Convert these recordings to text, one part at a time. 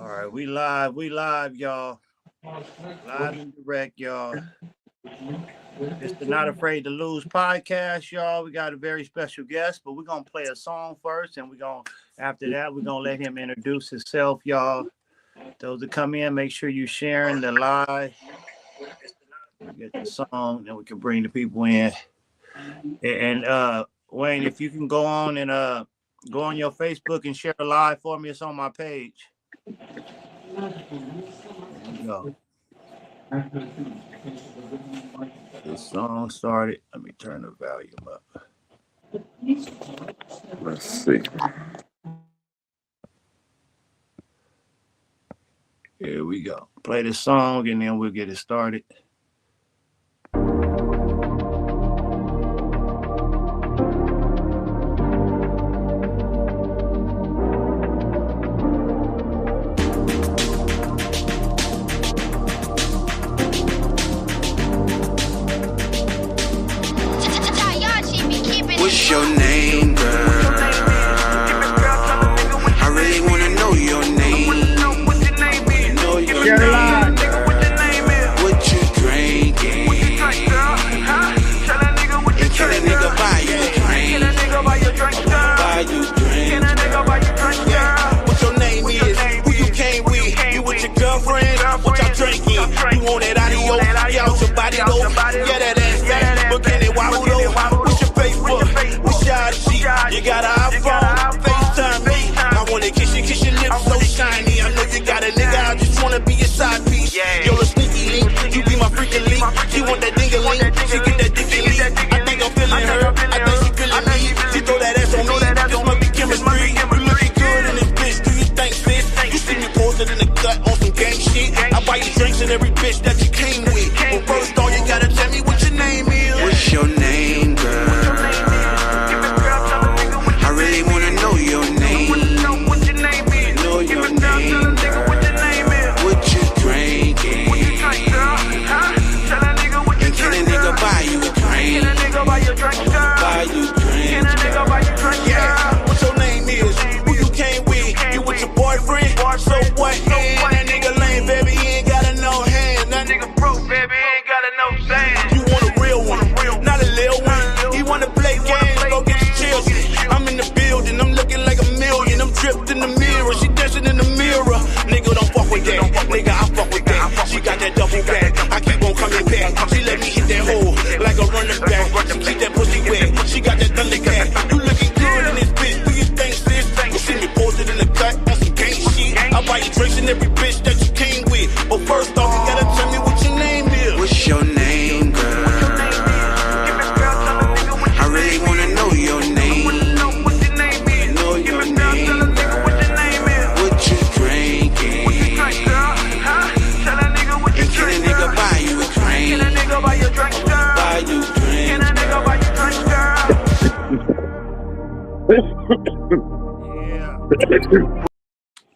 All right, we live, y'all. Live and direct, y'all. It's the Not Afraid to Lose podcast, y'all. We got a very special guest, but we're gonna play a song first, and after that, we're gonna let him introduce himself, y'all. Those that come in, make sure you sharing the live. Get the song, then we can bring the people in. And Wayne, if you can go on and go on your Facebook and share the live for me, it's on my page. There we go. The song started. Let me turn the volume up. Let's see. Here we go. Play the song and then we'll get it started. What's your name, girl? I really wanna know your name. Know your name, girl. What you drinking? And can a nigga buy you a drink? Buy you drink? Yeah. What your name is? Who you came with? You with your girlfriend? What y'all drinking? You want that audio? Yeah, out your body though. Yeah, that ass fat, but can it wobble though? What's your Facebook? What's your IG? You got an iPhone? FaceTime me. I wanna kiss your lips so shiny. I know you got a nigga, I just wanna be your side piece. You're a sneaky link, you be my freaking link. She want that ding-a-ling, she get that dicky-lee. I think I'm feeling her, I think she feeling me. She throw that ass on me, this must be chemistry. You looking good in this bitch, do you think, sis? You see me posted in the cut on some gang shit. I buy you drinks and every bitch that you came with. But first all you gotta tell me what your name is. What's your name, girl? I really wanna know your name. Know your name, girl. What you drinking? And can a nigga buy you a drink? Buy you drinks? Yeah. What your name is? Who you came with? You with your boyfriend? So what? That nigga lame, baby, he ain't got no hands. That nigga broke, baby, he ain't got no bands. You want a real one, not a little one. He wanna play games, go get your children. I'm in the building, I'm looking like a million. I'm dripped in the mirror, she dancing in the mirror. Nigga, don't fuck with that. Nigga, I fuck with that. She got that double back. I keep on coming back. She let me hit that hole like a running back. She keep that pussy wet. She got that thundercat. You looking good in this bitch. Do you think, sis? You see me posted in the cut on some gang shit. I buy you drinks and every bitch that you came with. But first off, you gotta tell me what your name is. What's your name, girl? I really wanna know your name. Know your name, girl. What you drinking? And can a nigga buy you a drink? Buy you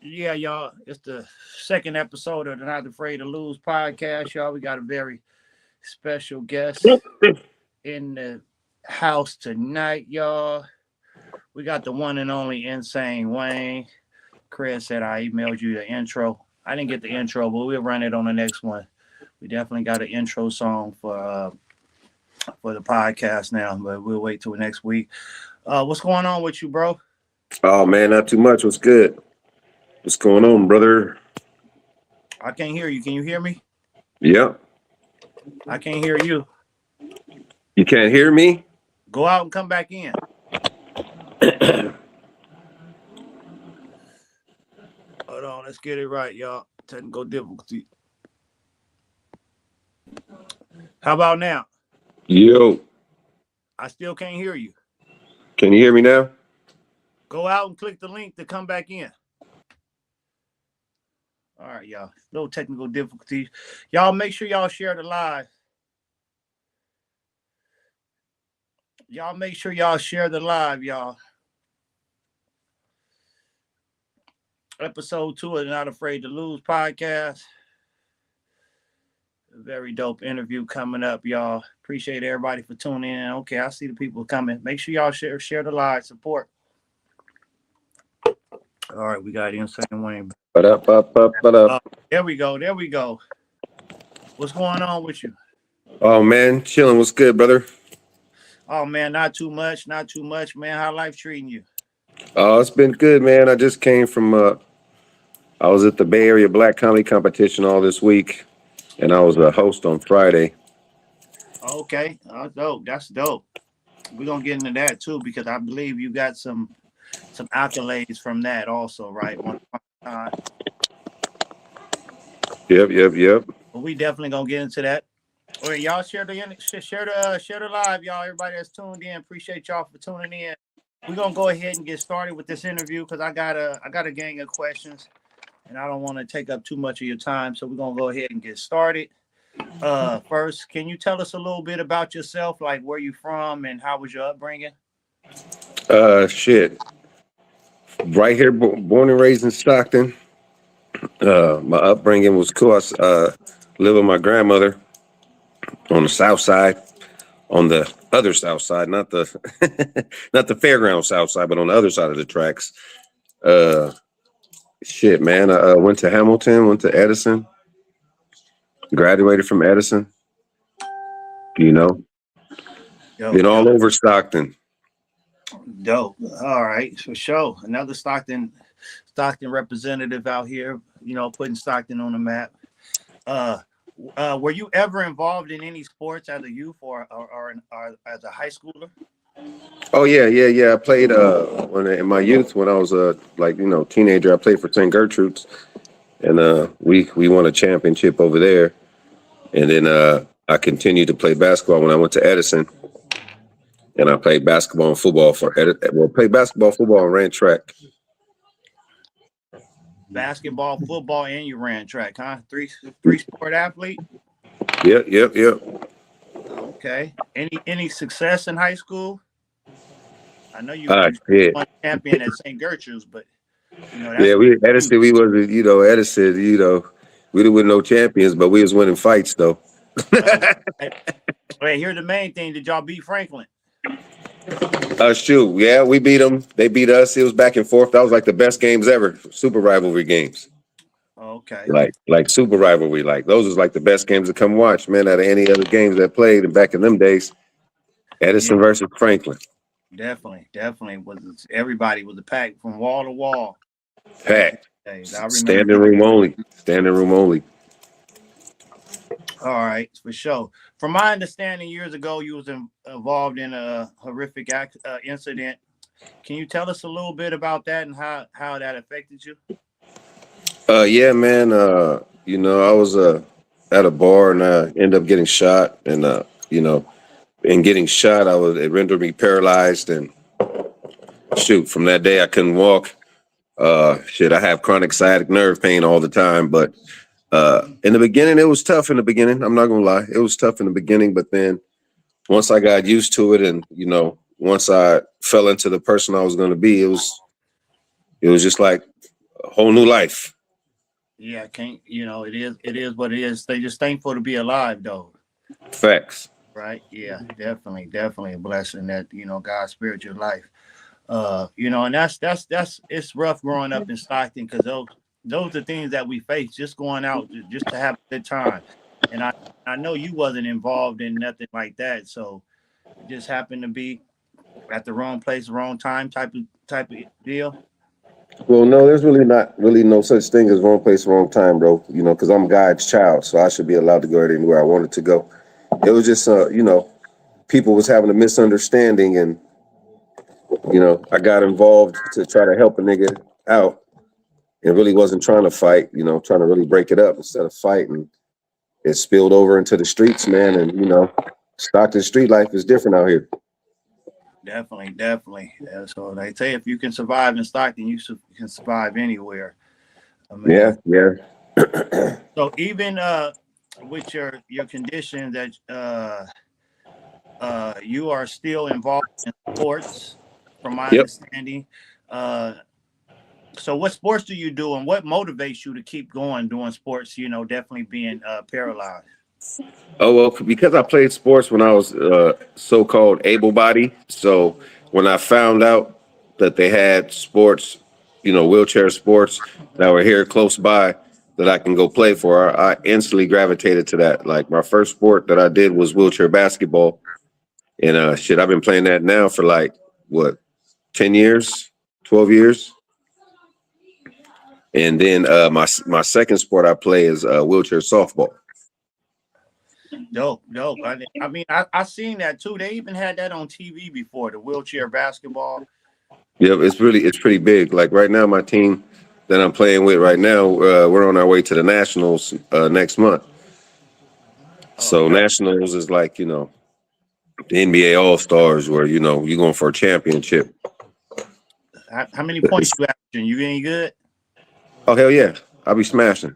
Yeah. Yeah, y'all. It's the second episode of the Not Afraid to Lose podcast, y'all. We got a very special guest in the house tonight, y'all. We got the one and only Insane Wayne. Chris said I emailed you the intro. I didn't get the intro, but we'll run it on the next one. We definitely got an intro song for the podcast now, but we'll wait till next week. What's going on with you, bro? Oh man, not too much. What's good? What's going on, brother? I can't hear you. Can you hear me? Yeah. I can't hear you. You can't hear me? Go out and come back in. Hold on, let's get it right, y'all. Technical difficulty. How about now? Yo. I still can't hear you. Can you hear me now? Go out and click the link to come back in. All right, y'all. Little technical difficulties. Y'all make sure y'all share the live. Y'all make sure y'all share the live, y'all. Episode 2 of the Not Afraid to Lose podcast. A very dope interview coming up, y'all. Appreciate everybody for tuning in. Okay, I see the people coming. Make sure y'all share the live, support. All right, we got Insane Wayne. Ba-da-ba-ba-ba-da. There we go. There we go. What's going on with you? Oh man, chilling. What's good, brother? Oh man, not too much. Not too much, man. How life treating you? Oh, it's been good, man. I just came from I was at the Bay Area Black Comedy Competition all this week, and I was a host on Friday. Okay. Oh, dope. That's dope. We're gonna get into that too because I believe you got some accolades from that also, right? One time. Yep. But we definitely gonna get into that. All right, y'all share the live, y'all. Everybody that's tuned in, appreciate y'all for tuning in. We're gonna go ahead and get started with this interview because I got a gang of questions, and I don't want to take up too much of your time. So we're gonna go ahead and get started. First, can you tell us a little bit about yourself, like where you from and how was your upbringing? Shit. Right here, born and raised in Stockton. My upbringing was cool. I lived with my grandmother on the south side, on the other south side, not the not the fairground south side, but on the other side of the tracks. Shit, man. I went to Hamilton, went to Edison, graduated from Edison. You know, been all over Stockton. Dope. All right, for sure. Another Stockton representative out here, you know, putting Stockton on the map. Were you ever involved in any sports as a youth or as a high schooler? Oh yeah. I played in my youth when I was teenager. I played for St. Gertrude's, and we won a championship over there. And then I continued to play basketball when I went to Edison, and I played basketball and football played basketball, football, and ran track. Basketball, football, and you ran track, huh? Three sport athlete. Yep. Okay. Any success in high school? I know you won champion at St. Gertrude's, but you know that's Edison. We was Edison. We didn't win no champions, but we was winning fights though. Wait, here's the main thing. Did y'all beat Franklin? Shoot, yeah, we beat them. They beat us. It was back and forth. That was like the best games ever. Super rivalry games. Okay. Like super rivalry. Like those was like the best games to come watch, man. Out of any other games that played, and back in them days, Edison versus Franklin. Definitely. Everybody was a pack from wall to wall. Packed. Standing room only. All right, for sure. From my understanding, years ago, you was involved in a horrific incident. Can you tell us a little bit about that and how that affected you? Yeah, man. I was at a bar and I ended up getting shot, and in getting shot, it rendered me paralyzed, and shoot, from that day I couldn't walk. I have chronic sciatic nerve pain all the time, but in the beginning, it was tough in the beginning. I'm not gonna lie. It was tough in the beginning, but then once I got used to it and, once I fell into the person I was going to be, it was just like a whole new life. Yeah, it is what it is. They just thankful to be alive though. Facts. Right. Yeah, definitely a blessing that, God spared your life. And that's it's rough growing up in Stockton because those are things that we face just going out just to have a good time. And I know you wasn't involved in nothing like that. So it just happened to be at the wrong place, wrong time type of deal. Well, no, there's not really no such thing as wrong place, wrong time, bro. Because I'm God's child, so I should be allowed to go anywhere I wanted to go. It was just, people was having a misunderstanding, and, I got involved to try to help a nigga out. It really wasn't trying to fight, trying to really break it up instead of fighting. It spilled over into the streets, man. And, Stockton street life is different out here. Definitely. Yeah, so they say if you can survive in Stockton, you can survive anywhere. Yeah. So even with your condition that you are still involved in sports, from my understanding. So what sports do you do and what motivates you to keep going doing sports, definitely being paralyzed? Oh, well, because I played sports when I was so-called able-bodied. So when I found out that they had sports, wheelchair sports, that were here close by that I can go play for. I instantly gravitated to that. Like my first sport that I did was wheelchair basketball. And I've been playing that now for like what, 10 years, 12 years. And then my second sport I play is wheelchair softball. Dope. I mean, I seen that too. They even had that on TV before, the wheelchair basketball. Yeah, it's pretty big. Like right now, my team that I'm playing with right now, we're on our way to the Nationals next month. So okay. Nationals is like, you know, the NBA All-Stars where, you know, you're going for a championship. How many points you averaging? You any good? Oh, hell yeah. I'll be smashing.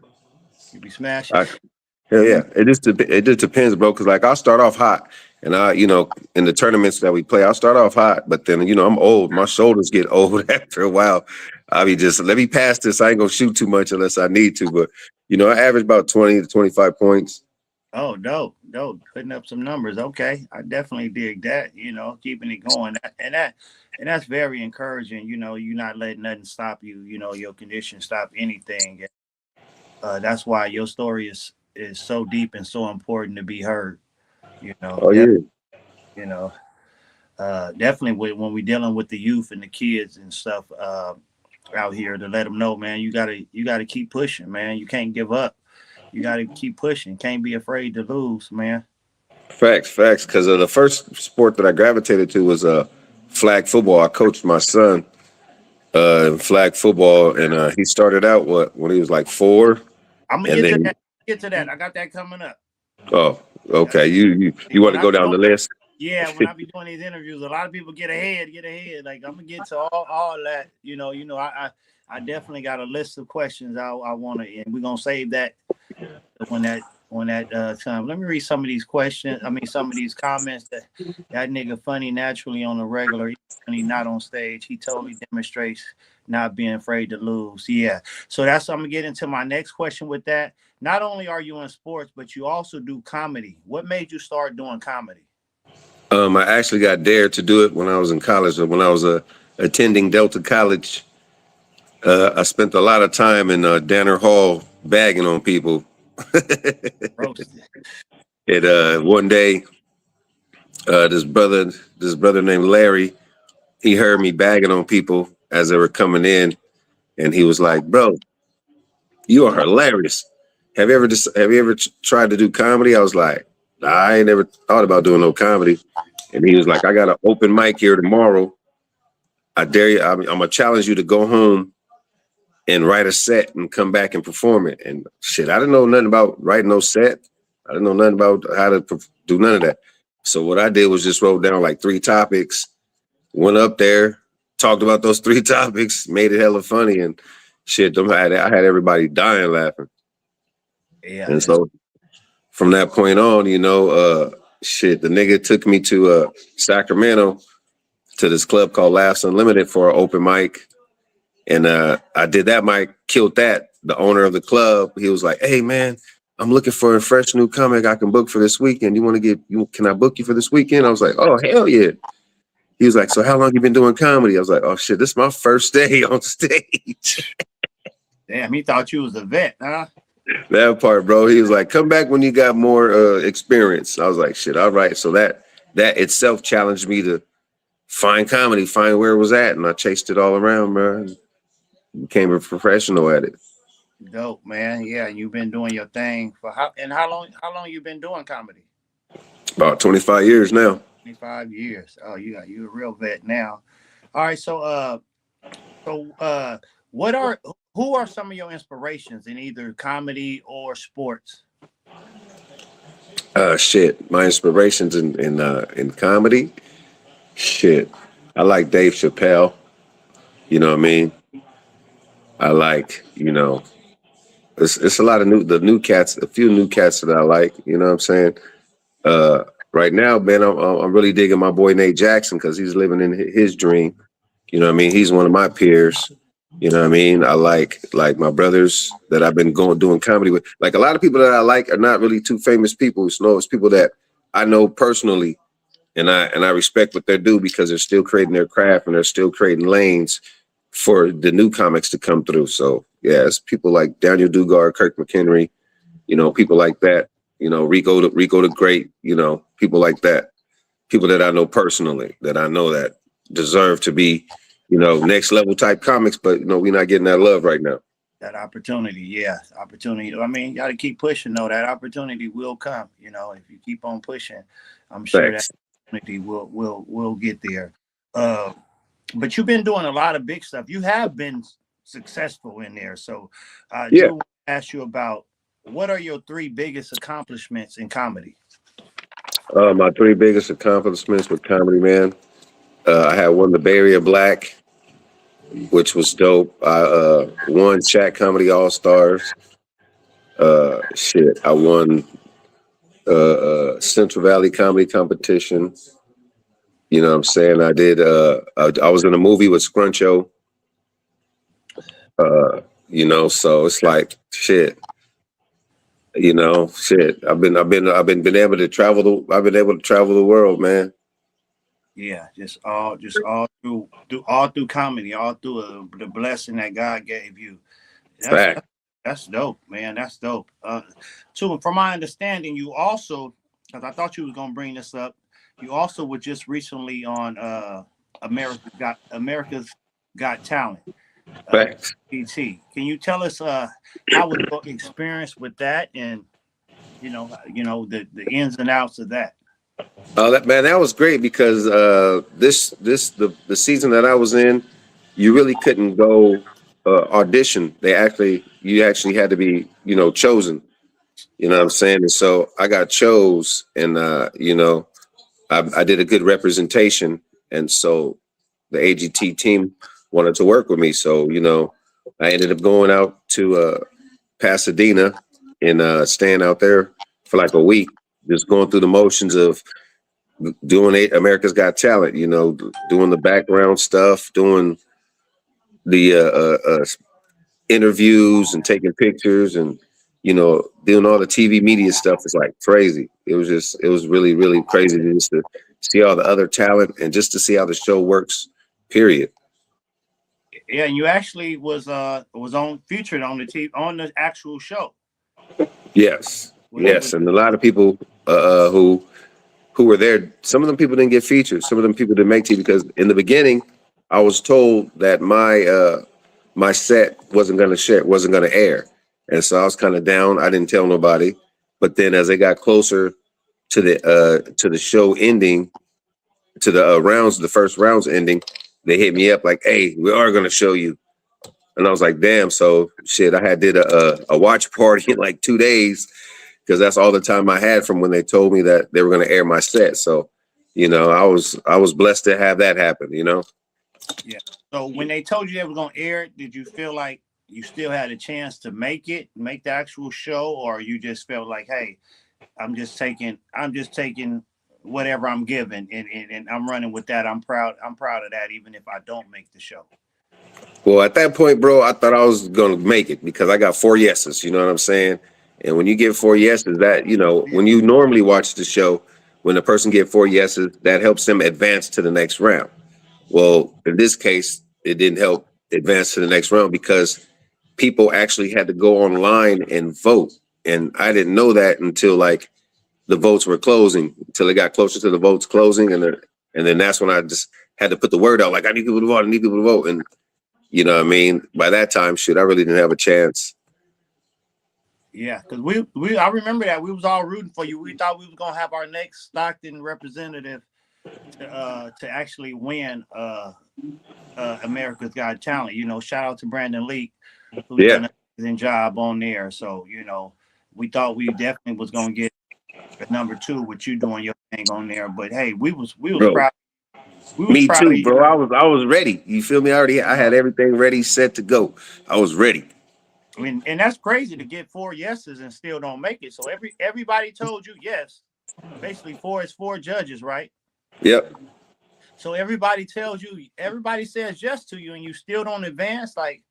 You be smashing? Hell yeah. It just depends, bro, because like I'll start off hot. And you know, in the tournaments that we play, I'll start off hot, but then, you know, I'm old. My shoulders get old after a while. I'll be just, let me pass this. I ain't going to shoot too much unless I need to. But, you know, I average about 20 to 25 points. Oh, dope. Putting up some numbers. Okay. I definitely dig that, you know, keeping it going. And that's very encouraging. You know, you're not letting nothing stop you, you know, your condition stop anything. That's why your story is so deep and so important to be heard. You know, oh yeah, you know, definitely when we're dealing with the youth and the kids and stuff out here, to let them know, man, you gotta keep pushing, man. You can't give up. You gotta keep pushing. Can't be afraid to lose, man. facts. Because the first sport that I gravitated to was flag football. I coached my son in flag football, and he started out when he was like 4. I'm gonna get to that. I got that coming up. Oh, okay. You want to go down the list? Yeah, when I be doing these interviews, a lot of people get ahead. Like I'm gonna get to all that. You know, I definitely got a list of questions I want to, and we're gonna save that when that time. Let me read some of these questions. I mean, some of these comments. That nigga funny naturally on the regular, when he not on stage. He totally demonstrates not being afraid to lose. Yeah. So I'm gonna get into my next question with that. Not only are you in sports, but you also do comedy. What made you start doing comedy? I actually got dared to do it when I was in college. When I was attending Delta College, I spent a lot of time in Danner Hall bagging on people. And one day, this brother named Larry, he heard me bagging on people as they were coming in, and he was like, "Bro, you are hilarious. Have you ever tried to do comedy?" I was like, "Nah, I ain't never thought about doing no comedy." And he was like, "I got an open mic here tomorrow. I dare you. I'm gonna challenge you to go home and write a set and come back and perform it." And shit, I didn't know nothing about writing no set. I didn't know nothing about how to do none of that. So what I did was just wrote down like 3 topics, went up there, talked about those 3 topics, made it hella funny, and shit, I had everybody dying laughing. Yeah. And so from that point on, you know, the nigga took me to Sacramento to this club called Laughs Unlimited for an open mic. And I did that mic, killed that. The owner of the club, he was like, "Hey man, I'm looking for a fresh new comic I can book for this weekend. Can I book you for this weekend?" I was like, "Oh, hell yeah." He was like, "So how long you been doing comedy?" I was like, "Oh shit, this is my first day on stage." Damn, he thought you was a vet, huh? That part, bro. He was like, "Come back when you got more experience." I was like, "Shit, all right." So that itself challenged me to find comedy, find where it was at, and I chased it all around, bro. Became a professional at it. Dope, man. Yeah, you've been doing your thing for how long you been doing comedy? About 25 years now. 25 years. Oh, you a real vet now. All right, so who are some of your inspirations in either comedy or sports? Shit. My inspirations in comedy. Shit. I like Dave Chappelle. You know what I mean? I like, you know, it's a lot of new cats, a few new cats that I like, you know what I'm saying? Right now, man, I'm really digging my boy Nate Jackson because he's living in his dream. You know what I mean? He's one of my peers. You know what I mean? I like my brothers that I've been doing comedy with. Like a lot of people that I like are not really too famous people. It's people that I know personally, and I respect what they do because they're still creating their craft and they're still creating lanes for the new comics to come through. So yeah, it's people like Daniel Dugard, Kirk McHenry, you know, people like that, you know, Rico the Great, you know, people like that, people that I know personally, that I know that deserve to be, you know, next level type comics, but you know, we're not getting that love right now. That opportunity, yeah, opportunity. I mean, you got to keep pushing though. That opportunity will come. You know, if you keep on pushing, I'm sure Thanks. that opportunity will get there. But you've been doing a lot of big stuff. You have been successful in there. So, Yeah. Drew, ask you about what are your 3 biggest accomplishments in comedy? My 3 biggest accomplishments with comedy, man. I had won the Bay Area Black, which was dope. I won Shaq Comedy All Stars. I won Central Valley Comedy Competition. You know what I'm saying? I did. I was in a movie with Scruncho. You know, so it's like shit. You know, shit. I've been able to travel. I've been able to travel the world, man. Yeah, just all through comedy, all through the blessing that God gave you. Fact. That's dope, man. That's dope. Too, from my understanding, you also, because I thought you was gonna bring this up, you also were just recently on America's Got Talent. Fact. PT. Can you tell us how was your experience with that, and you know the ins and outs of that? That was great because the season that I was in, you really couldn't go audition. You actually had to be, you know, chosen. You know what I'm saying? And so I got chose, and you know, I did a good representation, and so the AGT team wanted to work with me. So you know, I ended up going out to Pasadena and staying out there for like a week, just going through the motions of doing America's Got Talent, you know, doing the background stuff, doing the interviews and taking pictures and, you know, doing all the TV media stuff. Is like crazy. It was really, really crazy just to see all the other talent and just to see how the show works, period. Yeah, and you actually was featured on the TV, on the actual show. Yes. And a lot of people who were there, some of them people didn't get featured. Some of them people didn't make TV because in the beginning, I was told that my set wasn't gonna air, and so I was kind of down. I didn't tell nobody. But then as they got closer to the show ending, to the first rounds ending, they hit me up like, "Hey, we are gonna show you," and I was like, "Damn!" So shit, I did a watch party in like 2 days. Because that's all the time I had from when they told me that they were going to air my set. So, you know, I was blessed to have that happen, you know? Yeah. So when they told you they were going to air it, did you feel like you still had a chance to make the actual show? Or you just felt like, hey, I'm just taking whatever I'm given and I'm running with that. I'm proud of that, even if I don't make the show. Well, at that point, bro, I thought I was going to make it because I got 4 yeses. You know what I'm saying? And when you get 4 yeses, that, you know, when you normally watch the show, when a person get 4 yeses, that helps them advance to the next round. Well, in this case, it didn't help advance to the next round because people actually had to go online and vote. And I didn't know that until like the votes were closing, until it got closer to the votes closing. And then that's when I just had to put the word out, like, I need people to vote. And, you know what I mean? By that time, shit, I really didn't have a chance. Yeah, because I remember that we was all rooting for you. We thought we was gonna have our next Stockton representative to actually win America's Got Talent. You know, shout out to Brandon Leak, who's done an amazing job on there. So, you know, we thought we definitely was gonna get number 2 with you doing your thing on there. But hey, we was bro, proud. Me too, bro. I was ready. You feel me? I had everything ready, set to go. I was ready. I mean, and that's crazy to get 4 yeses and still don't make it. So everybody told you yes. Basically, 4 is 4 judges, right? Yep. So everybody says yes to you, and you still don't advance. Like,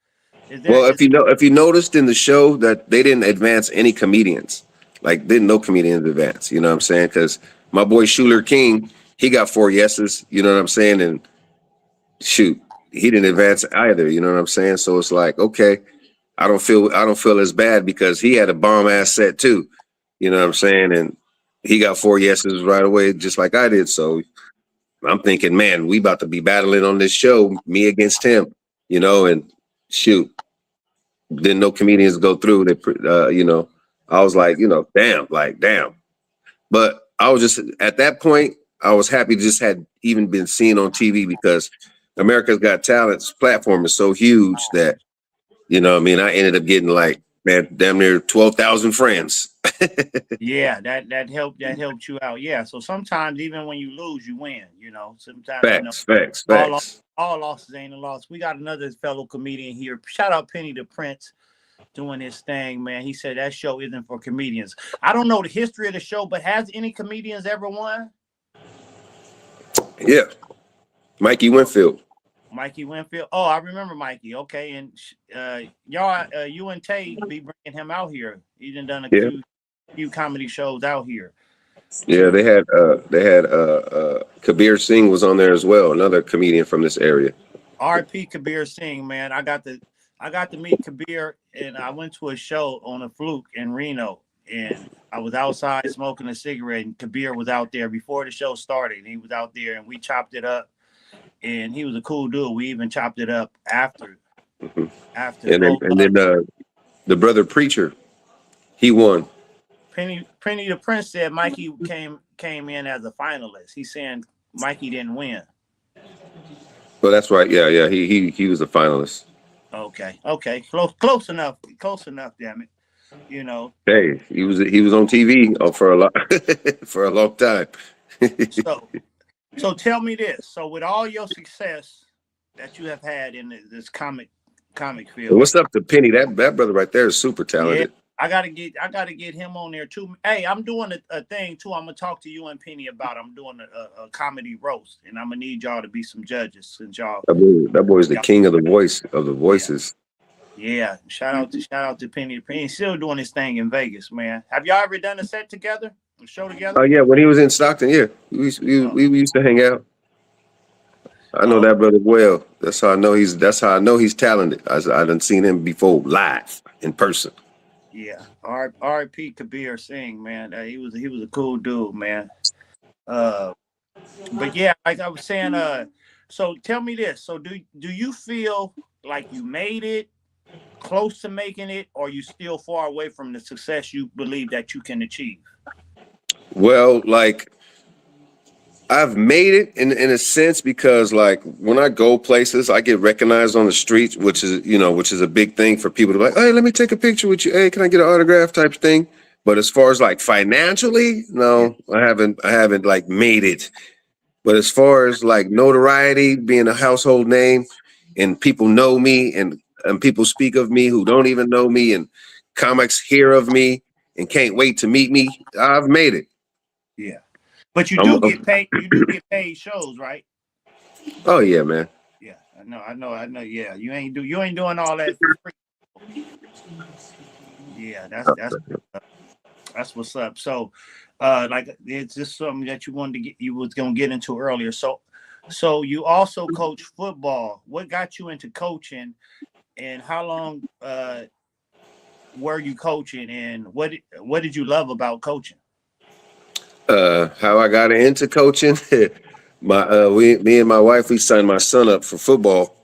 if you noticed in the show that they didn't advance any comedians, like didn't no comedians advance. You know what I'm saying? Because my boy Shuler King, he got 4 yeses. You know what I'm saying? And shoot, he didn't advance either. You know what I'm saying? So it's like, okay, I don't feel as bad because he had a bomb ass set too. You know what I'm saying? And he got 4 yeses right away, just like I did. So I'm thinking, man, we about to be battling on this show, me against him, you know, and shoot, didn't know comedians go through that. You know, I was like, you know, damn. But I was just at that point, I was happy to just had even been seen on TV because America's Got Talent's platform is so huge that, you know, I mean, I ended up getting like, man, damn near 12,000 friends. Yeah, that helped you out. Yeah. So sometimes even when you lose, you win, you know. Sometimes you know, Facts. all losses ain't a loss. We got another fellow comedian here. Shout out Penny the Prince doing his thing, man. He said that show isn't for comedians. I don't know the history of the show, but has any comedians ever won? Yeah. Mikey Winfield. Oh, I remember Mikey. Okay. And y'all, you and Tay be bringing him out here. He done a few comedy shows out here. Yeah, they had Kabir Singh was on there as well, another comedian from this area. R.P. Kabir Singh, man. I got to meet Kabir, and I went to a show on a fluke in Reno, and I was outside smoking a cigarette, and Kabir was out there before the show started. And he was out there, and we chopped it up, and he was a cool dude. We even chopped it up after. Mm-hmm. And then the brother Preacher, he won. Penny the Prince said Mikey came in as a finalist. He's saying Mikey didn't win. Well, that's right. Yeah. He was a finalist. Okay. Close enough. Damn it. You know. Hey, he was on TV for a long time. So tell me this. So with all your success that you have had in this comic field, what's up to Penny? That brother right there is super talented. Yeah, I gotta get him on there too. Hey, I'm doing a thing too. I'm gonna talk to you and Penny about. I'm doing a comedy roast, and I'm gonna need y'all to be some judges since y'all. That boy's the king of the voices. Yeah. Shout out to Penny. Penny's still doing his thing in Vegas, man. Have y'all ever done a set together? A show together? Oh yeah, when he was in Stockton, yeah, we used to hang out. I know that brother well. That's how I know he's talented. I done seen him before live in person. Yeah, R.P. Kabir Singh, man. He was a cool dude, man. But yeah, like I was saying, so tell me this. So do you feel like you made it, close to making it, or you still far away from the success you believe that you can achieve? Well, like I've made it in a sense because like when I go places, I get recognized on the streets, which is a big thing for people to be like, hey, let me take a picture with you. Hey, can I get an autograph type thing? But as far as like financially, no, I haven't like made it. But as far as like notoriety, being a household name and people know me and people speak of me who don't even know me and comics hear of me and can't wait to meet me, I've made it. Yeah. But you do get paid. You do get paid shows, right? Oh yeah, man. Yeah, I know. Yeah, you ain't doing all that for free. Yeah, that's what's up. So, like it's just something that you was gonna get into earlier. So you also coach football. What got you into coaching, and how long were you coaching, and what did you love about coaching? How I got into coaching, me and my wife, we signed my son up for football,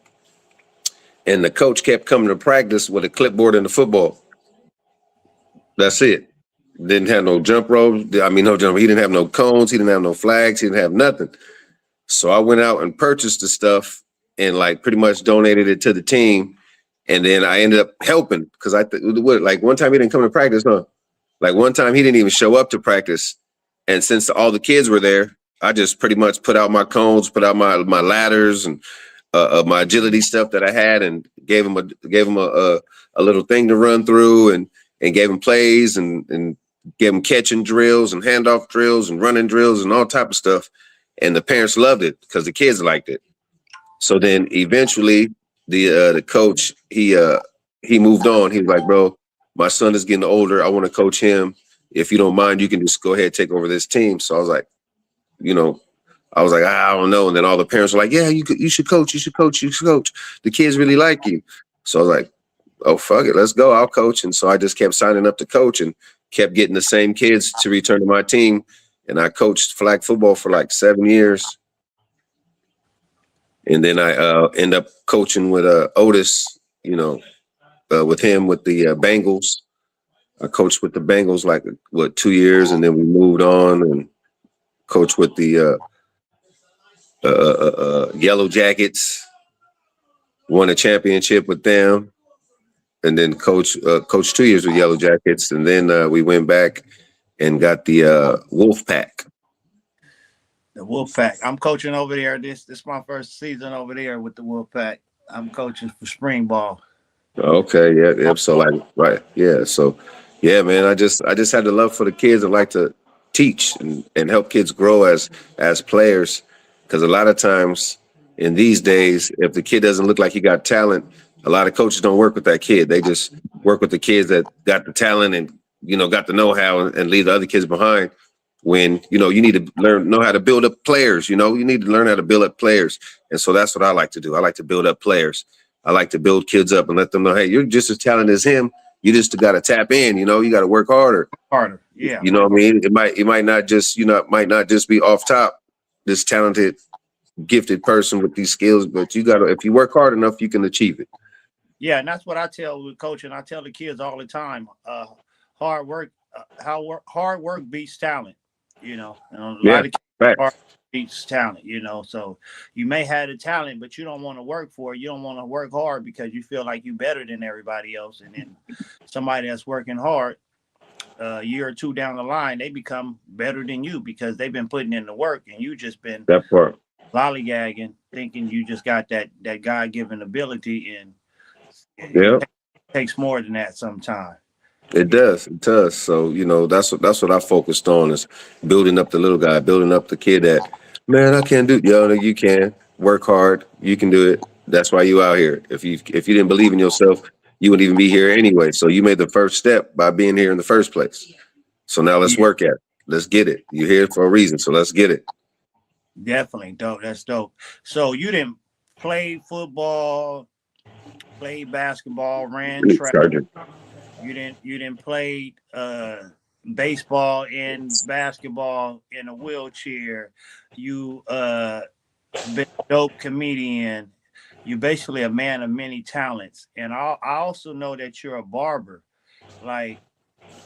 and the coach kept coming to practice with a clipboard and the football. That's it. Didn't have no jump ropes. No jump. He didn't have no cones. He didn't have no flags. He didn't have nothing. So I went out and purchased the stuff and like pretty much donated it to the team. And then I ended up helping because like one time he didn't come to practice, huh? Like one time he didn't even show up to practice. And since all the kids were there, I just pretty much put out my cones, put out my ladders and my agility stuff that I had, and gave him a little thing to run through, and gave him plays and gave him catching drills and handoff drills and running drills and all type of stuff. And the parents loved it because the kids liked it. So then eventually the coach he moved on. He was like, bro, my son is getting older. I want to coach him. If you don't mind, you can just go ahead and take over this team. So I was like, I was like, I don't know. And then all the parents were like, yeah, you should coach. You should coach. You should coach. The kids really like you. So I was like, oh, fuck it. Let's go. I'll coach. And so I just kept signing up to coach and kept getting the same kids to return to my team. And I coached flag football for like 7 years. And then I end up coaching with Otis, with him with the Bengals. I coached with the Bengals like, 2 years. And then we moved on and coached with the Yellow Jackets, won a championship with them. And then coached 2 years with Yellow Jackets. And then we went back and got the Wolf Pack. The Wolfpack. I'm coaching over there. This is my first season over there with the Wolfpack. I'm coaching for spring ball. Okay, yeah. So like, right, yeah. So, yeah, man. I just had the love for the kids. I like to teach and help kids grow as players, because a lot of times in these days, if the kid doesn't look like he got talent, a lot of coaches don't work with that kid. They just work with the kids that got the talent and got the know-how and leave the other kids behind. When you need to know how to build up players. You need to learn how to build up players, and so that's what I like to do. I like to build up players. I like to build kids up and let them know, hey, you're just as talented as him. You just got to tap in. You got to work harder. Yeah. You know what I mean? It might not just might not just be off top, this talented, gifted person with these skills, but you got to, if you work hard enough, you can achieve it. Yeah, and that's what I tell with coaching. I tell the kids all the time, hard work beats talent. And a lot of kids hard beats talent. So you may have the talent, but you don't want to work for it. You don't want to work hard because you feel like you're better than everybody else. And then somebody that's working hard, a year or two down the line, they become better than you because they've been putting in the work, and you just been lollygagging, thinking you just got that God-given ability, and it takes more than that sometimes. It does. So, that's what I focused on, is building up the little guy, building up the kid that, man, I can't do it. Yo, you can work hard. You can do it. That's why you out here. If you didn't believe in yourself, you wouldn't even be here anyway. So you made the first step by being here in the first place. So now let's work at it. Let's get it. You're here for a reason. So let's get it. Definitely dope. That's dope. So you didn't play football, play basketball, ran track. You didn't play baseball and basketball in a wheelchair. You been a dope comedian. You're basically a man of many talents. And I also know that you're a barber. Like,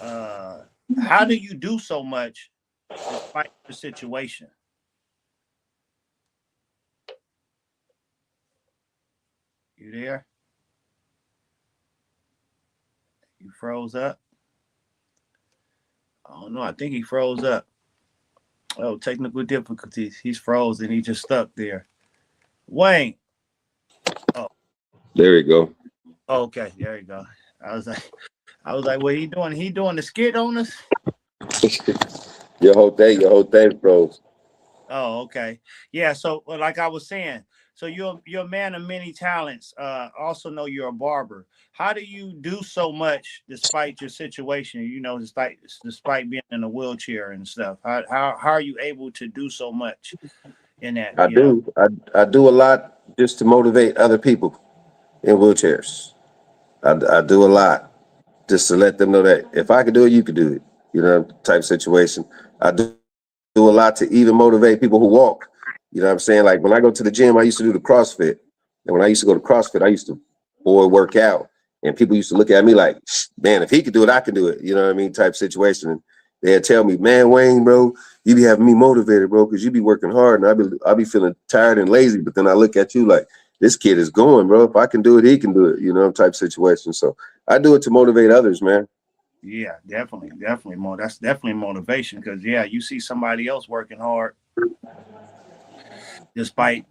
how do you do so much despite the situation? You there? You froze up? I don't know. I think he froze up. Oh, technical difficulties. He's frozen. He just stuck there. Wayne. Oh. There you go. Okay, there you go. I was like, what he doing? He doing the skit on us? Your whole thing froze. Oh, okay. Yeah, so like I was saying, so you're a man of many talents. Also know you're a barber. How do you do so much despite your situation? Despite being in a wheelchair and stuff. How are you able to do so much in that? I do a lot just to motivate other people in wheelchairs. I do a lot just to let them know that if I could do it, you could do it. Type situation. I do a lot to even motivate people who walk. You know what I'm saying? Like when I go to the gym, I used to do the CrossFit. And when I used to go to CrossFit, I used to work out. And people used to look at me like, man, if he could do it, I can do it. You know what I mean? Type situation. And they'd tell me, man, Wayne, bro, you be having me motivated, bro, because you be working hard and I be feeling tired and lazy. But then I look at you like, this kid is going, bro. If I can do it, he can do it, type situation. So I do it to motivate others, man. Yeah, definitely more. That's definitely motivation because you see somebody else working hard despite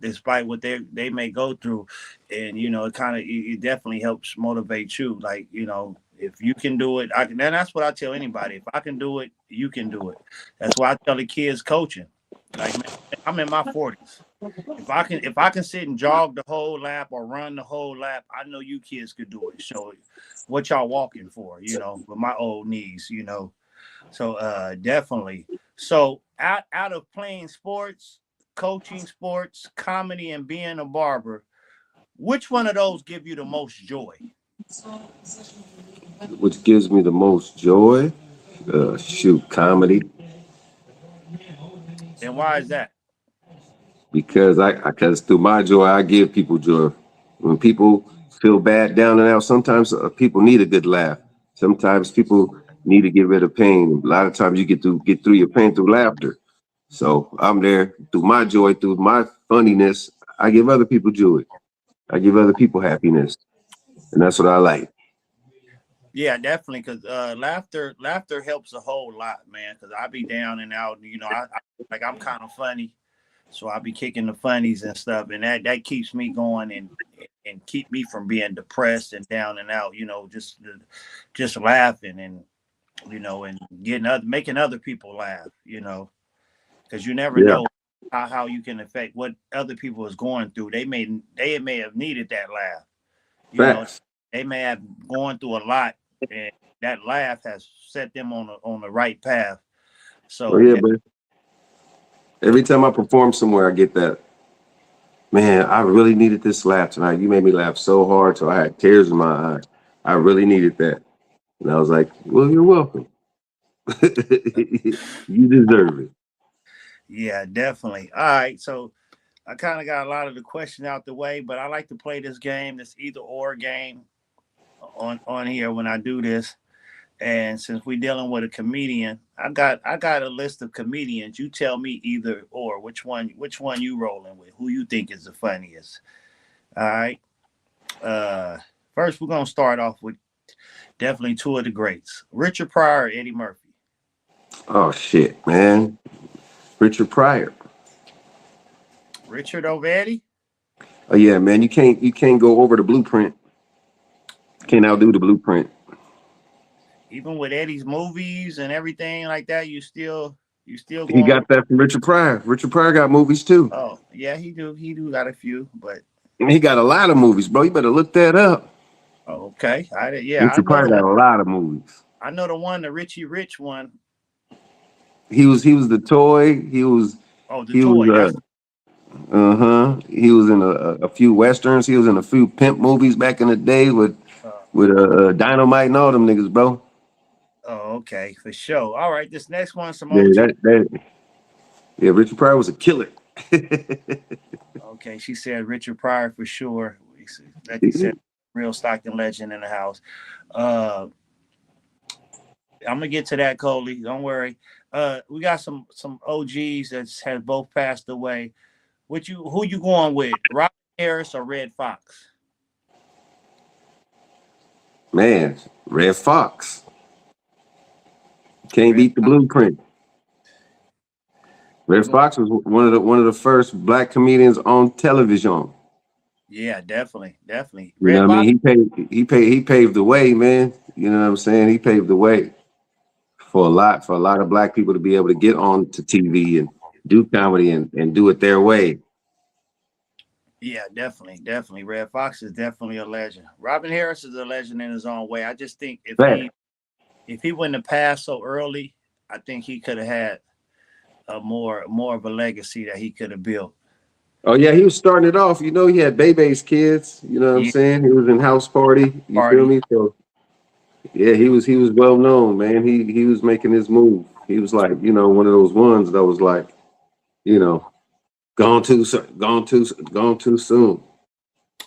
what they may go through, and it definitely helps motivate you. Like if you can do it, I can. And that's what I tell anybody. If I can do it, you can do it. That's why I tell the kids coaching. Like, man, I'm in my 40s. If I can sit and jog the whole lap or run the whole lap, I know you kids could do it. So what y'all walking for, with my old knees, So definitely. So out of playing sports, coaching, sports, comedy, and being a barber. Which one of those give you the most joy? Which gives me the most joy? Shoot, comedy. And why is that? Because because through my joy, I give people joy. When people feel bad down and out, sometimes people need a good laugh. Sometimes people need to get rid of pain. A lot of times you get through your pain through laughter. So I'm there through my joy, through my funniness. I give other people joy. I give other people happiness, and that's what I like. Yeah, definitely. Because laughter helps a whole lot, man. Because I be down and out. You know, I'm kind of funny, so I be kicking the funnies and stuff, and that keeps me going and keep me from being depressed and down and out. You know, just laughing and and making other people laugh. You know, because you never Yeah, know how you can affect what other people is going through. They may have needed that laugh. You know, facts. they may have gone through a lot, and that laugh has set them on the right path. Oh So yeah, but every time I perform somewhere, I get that. Man, I really needed this laugh tonight. You made me laugh so hard, so I had tears in my eyes. I really needed that, and I was like, "Well, you're welcome. You deserve it." yeah, definitely. All right, so I kind of got a lot of the question out the way, but I like to play this game, this either or game on here when I do this. And since we're dealing with a comedian, I got a list of comedians. You tell me either or which one you rolling with, who you think is the funniest. All right. Uh, First we're gonna start off with definitely two of the greats, Richard Pryor, Eddie Murphy. Oh shit, man, Richard Pryor. Richard over Eddie. Oh yeah, man, you can't go over the blueprint. Can't outdo the blueprint. Even with Eddie's movies and everything like that, you still He going. got that from Richard Pryor. Richard Pryor got movies too. Oh yeah, he do got a few, but He got a lot of movies, bro. You better look that up. okay. Yeah, I Richard know Pryor the got one. a lot of movies. I know the one, the Richie Rich one. He was the toy. Oh, the He was toy. That's He was in a few westerns. He was in a few pimp movies back in the day with uh, Dynamite and all them niggas, bro. oh, okay, for sure. All right, this next one, some Yeah, OG. yeah. Richard Pryor was a killer. Okay, she said Richard Pryor for sure. Like you said, real Stockton legend in the house. Uh, I'm gonna get to that, Coley. Don't worry. We got some OGs that have both passed away. Who you going with? Robin Harris or Red Fox? Man, Red Fox can't Red beat the Fox. blueprint. You Red going? Fox was one of the first black comedians on television. Yeah, definitely. You know Red what I mean? Fox. He paved the way, man. You know what I'm saying? He paved the way for a lot of black people to be able to get on to TV and do comedy and do it their way. Yeah, definitely. Red Fox is definitely a legend. Robin Harris is a legend in his own way. I just think if Fact. he wouldn't have passed so early, I think he could have had a more of a legacy that he could have built. Oh yeah, he was starting it off. You know, he had Bebe's kids. You know what I'm Yeah, saying? He was in House Party. You feel party. me? So yeah, he was well known, man. He was making his move. He was like, one of those ones that was like, you know, gone too soon.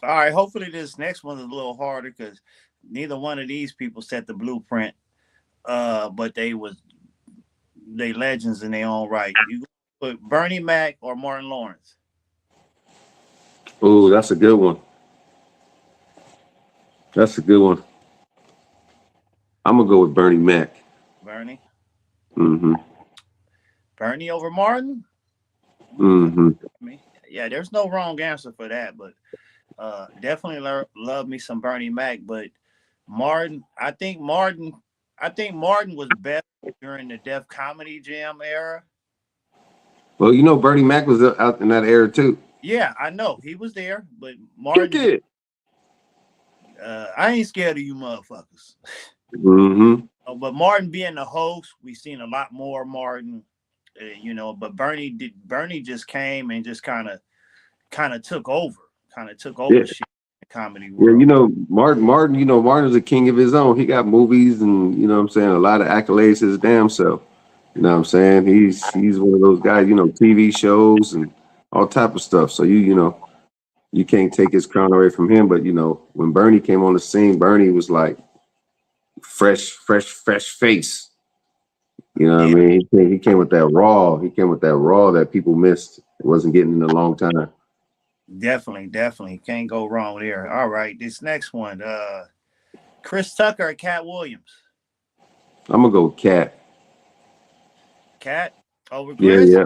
All right. Hopefully, this next one is a little harder because neither one of these people set the blueprint. But they legends in their own right. You put Bernie Mac or Martin Lawrence. Oh, that's a good one. That's a good one. I'm gonna go with Bernie Mac. Bernie. Mm-hmm. Bernie over Martin. Mm-hmm. I mean, yeah, there's no wrong answer for that, but definitely love me some Bernie Mac. But Martin, I think Martin was best during the Def Comedy Jam era. Well, Bernie Mac was out in that era too. Yeah, I know he was there, but Kick Martin, it. I ain't scared of you motherfuckers. Mm-hmm. But Martin being the host, we've seen a lot more Martin. you know. But Bernie just came and just kind of took over, Yeah. shit in the comedy Yeah, world. you know, Martin, you know, Martin's a king of his own. He got movies and, you know what I'm saying, a lot of accolades to his damn self. You know what I'm saying? He's one of those guys, you know, TV shows and all type of stuff. So you know, you can't take his crown away from him. But you know, when Bernie came on the scene, Bernie was like fresh face. You know what I Yeah, mean? He came with that raw. He came with that raw that people missed. It wasn't getting in a long time. definitely can't go wrong there. All right, this next one, Chris Tucker or Cat Williams? I'm gonna go with Cat. Cat over Yeah, Chris? yeah.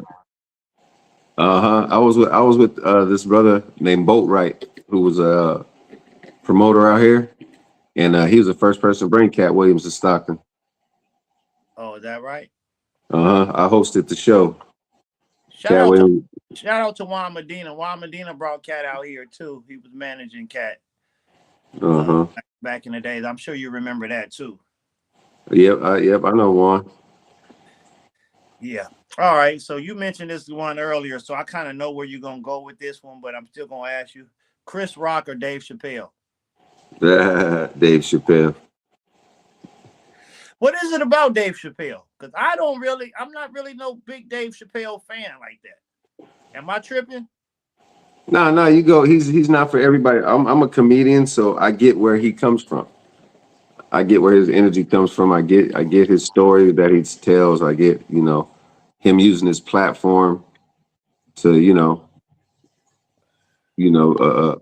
Uh-huh. I was with this brother named Boatwright, who was a promoter out here, and he was the first person to bring Cat Williams to Stockton. Oh, is that right? Uh-huh. I hosted the show. Shout Cat out to Williams. Juan Medina. Juan Medina brought Cat out here too. He was managing Cat Uh-huh. back in the days. I'm sure you remember that too. Yep, I know one. Yeah. All right. So you mentioned this one earlier, so I kind of know where you're gonna go with this one, but I'm still gonna ask you: Chris Rock or Dave Chappelle? Dave Chappelle. What is it about Dave Chappelle? Because I'm not really no big Dave Chappelle fan like that. Am I tripping? No, you go. He's not for everybody. I'm a comedian, so I get where he comes from. I get where his energy comes from. I get his story that he tells. I get, you know, him using his platform to,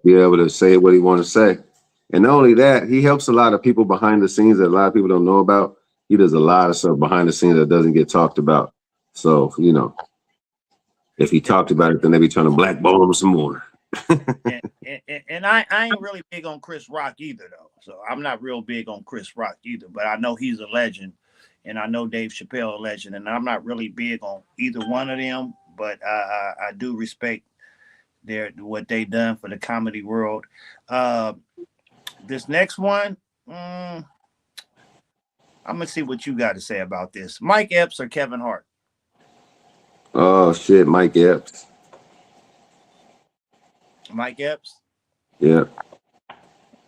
be able to say what he want to say. And not only that, he helps a lot of people behind the scenes that a lot of people don't know about. He does a lot of stuff behind the scenes that doesn't get talked about. So, you know, if he talked about it, then they be trying to blackball him some more. and I ain't really big on Chris Rock either, though. So I'm not real big on Chris Rock either. But I know he's a legend, and I know Dave Chappelle a legend, and I'm not really big on either one of them. But I do respect what they done for the comedy world. This next one, I'm gonna see what you got to say about this. Mike Epps or Kevin Hart? Oh shit, Mike Epps. Mike Epps. Yeah.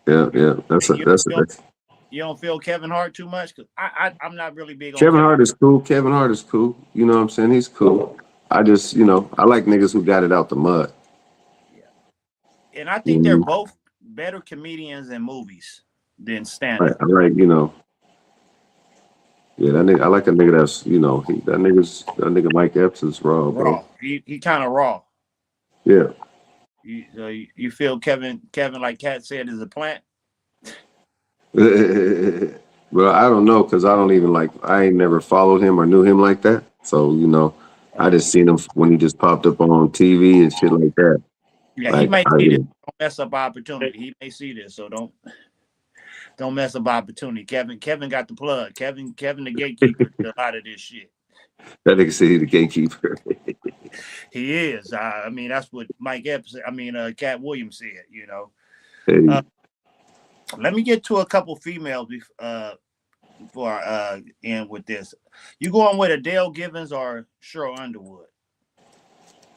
That's You don't feel Kevin Hart too much? Because I'm not really big on Kevin Hart is cool. Kevin Hart is cool. You know what I'm saying? He's cool. I just, I like niggas who got it out the mud. Yeah. And I think they're both better comedians in movies than stand-up. I like, yeah, that nigga, I like a nigga that's, that nigga Mike Epps is raw, bro. He kind of raw. Yeah. You feel Kevin, like Cat said, is a plant? Well, I don't know, because I ain't never followed him or knew him like that. So, I just seen him when he just popped up on TV and shit like that. Yeah, he may see this. Don't mess up opportunity. He may see this, so don't mess up opportunity. Kevin got the plug. Kevin the gatekeeper to a lot of this shit. That nigga said he's the gatekeeper. He is. I mean, that's what Mike Epps. Cat Williams said. Hey. Let me get to a couple females before I end with this. You going with Adele Givens or Cheryl Underwood?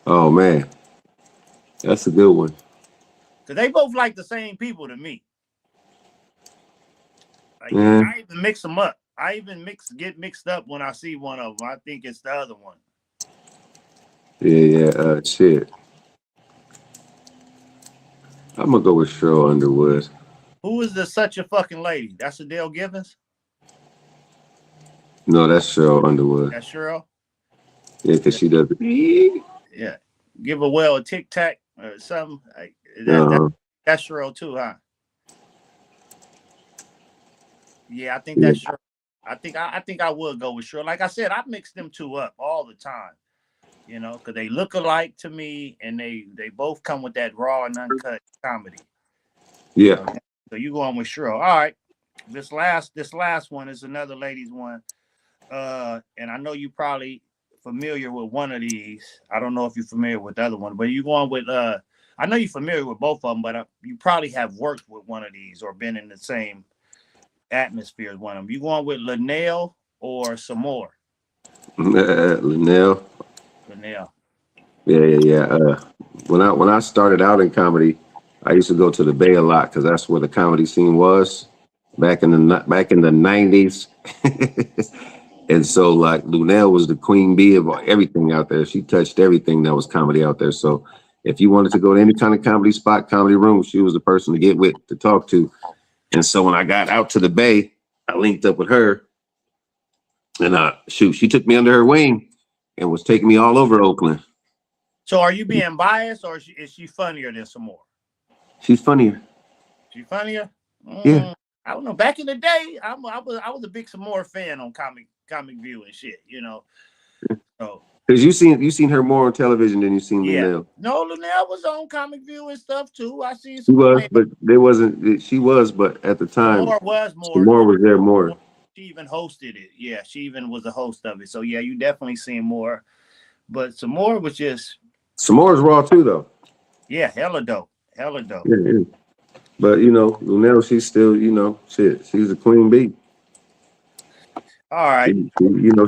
Oh man, that's a good one. Cause they both like the same people to me. Like, I even mix them up. I even get mixed up when I see one of them. I think it's the other one. Yeah. Shit. I'm gonna go with Cheryl Underwood. Who is the such a fucking lady? That's Adele Givens? No, that's Cheryl Underwood. That's Cheryl? Yeah, because she does it. Yeah. Give a well a tic tac or something. That's Cheryl too, huh? Yeah, I think that's Cheryl. I think I would go with Cheryl. Like I said, I mix them two up all the time. Because they look alike to me, and they both come with that raw and uncut comedy. Yeah. So you going with Cheryl. All right. This last one is another ladies one. And I know you probably familiar with one of these. I don't know if you're familiar with the other one, but you going with I know you're familiar with both of them, but you probably have worked with one of these or been in the same atmosphere as one of them. You going with Linnell or Samore? Linnell Linnell. Yeah. When I started out in comedy, I used to go to the Bay a lot because that's where the comedy scene was back in the 90s. And so like Lunel was the queen bee of everything out there. She touched everything that was comedy out there. So if you wanted to go to any kind of comedy spot, comedy room, she was the person to get with, to talk to. And so when I got out to the Bay, I linked up with her, and she took me under her wing and was taking me all over Oakland. So are you being biased, or is she funnier than some more? She's funnier. She funnier? Yeah. I don't know. Back in the day, I was a big Samora fan on Comic View and shit, you know. So because you seen her more on television than you seen Linnell. No, Linnell was on Comic View and stuff too. I seen She some. was, but there wasn't. She was, but at the time, Samora was there more. She even hosted it. Yeah, she even was a host of it. So yeah, you definitely seen more. But Samora was just. Samora's raw too, though. Yeah, hella dope. Yeah. But you know, Linnell, she's still, you know, shit. She's a queen bee. All right.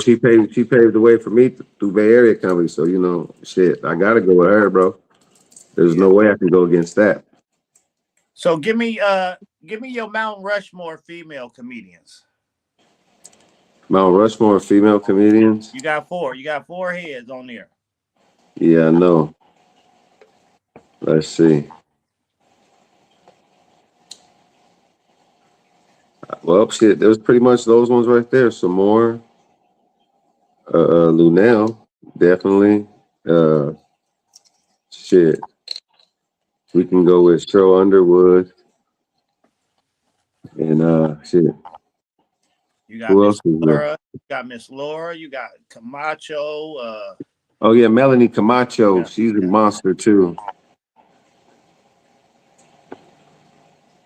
She paved the way for me through Bay Area comedy. So you know, shit, I gotta go with her, bro. There's no way I can go against that. So give me your Mount Rushmore female comedians. Mount Rushmore female comedians. You got 4. You got 4 heads on there. Yeah, I know. Let's see. Well, shit, there was pretty much those ones right there. Some more. Lunel, definitely. Shit. We can go with Cheryl Underwood. And shit. You got Who Miss else is there? Laura. You got Miss Laura. You got Camacho. Oh yeah, Melanie Camacho. She's a monster too.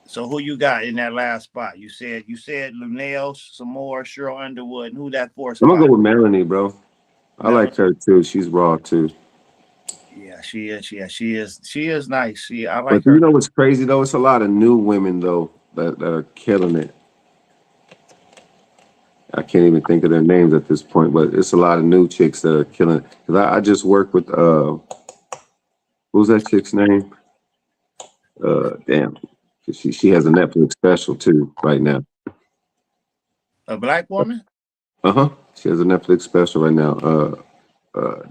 So who you got in that last spot? You said Linnell, some more, Cheryl Underwood, and who that 4th spot? I'm gonna go with Melanie, bro. I like her too. She's raw too. Yeah, she is. Yeah, she is. She is nice. I like But her. you know what's crazy though? It's a lot of new women though that are killing it. I can't even think of their names at this point, but it's a lot of new chicks that are killing it. Cause I just worked with who's that chick's name? Damn. She has a Netflix special too right now. A black woman? She has a Netflix special right now.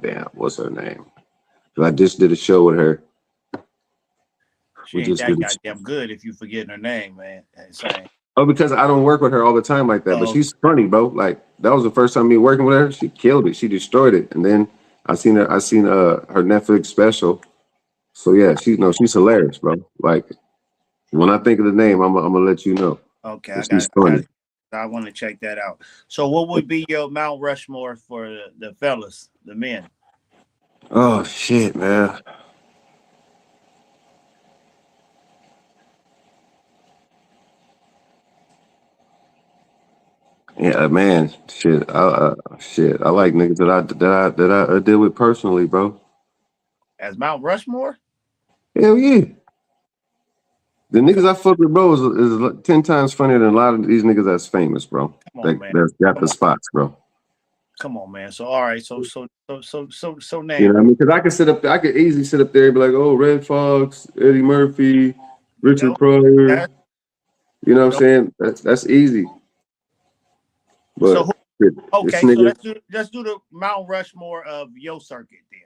Damn, what's her name? I just did a show with her. She ain't that goddamn good if you forgetting her name, man. Insane. Oh, because I don't work with her all the time like that. But she's funny, bro. Like that was the first time me working with her. She killed it. She destroyed it. And then I seen her Netflix special. So yeah, she's hilarious, bro. Like when I think of the name, I'm gonna let you know. Okay, I want to check that out. So what would be your Mount Rushmore for the fellas, the men? Oh shit, man. Yeah, man. Shit. I like niggas that I deal with personally, bro. As Mount Rushmore? Hell yeah. The niggas I fuck with, bro, is 10 times funnier than a lot of these niggas that's famous, bro. That's got the spots, bro. Come on, man. So all right, so name. You know what I mean? Because I could easily sit up there and be like, oh, Red Fox, Eddie Murphy, Richard Pryor. You know what I'm saying? That's easy. But so let's do the Mount Rushmore of your circuit then.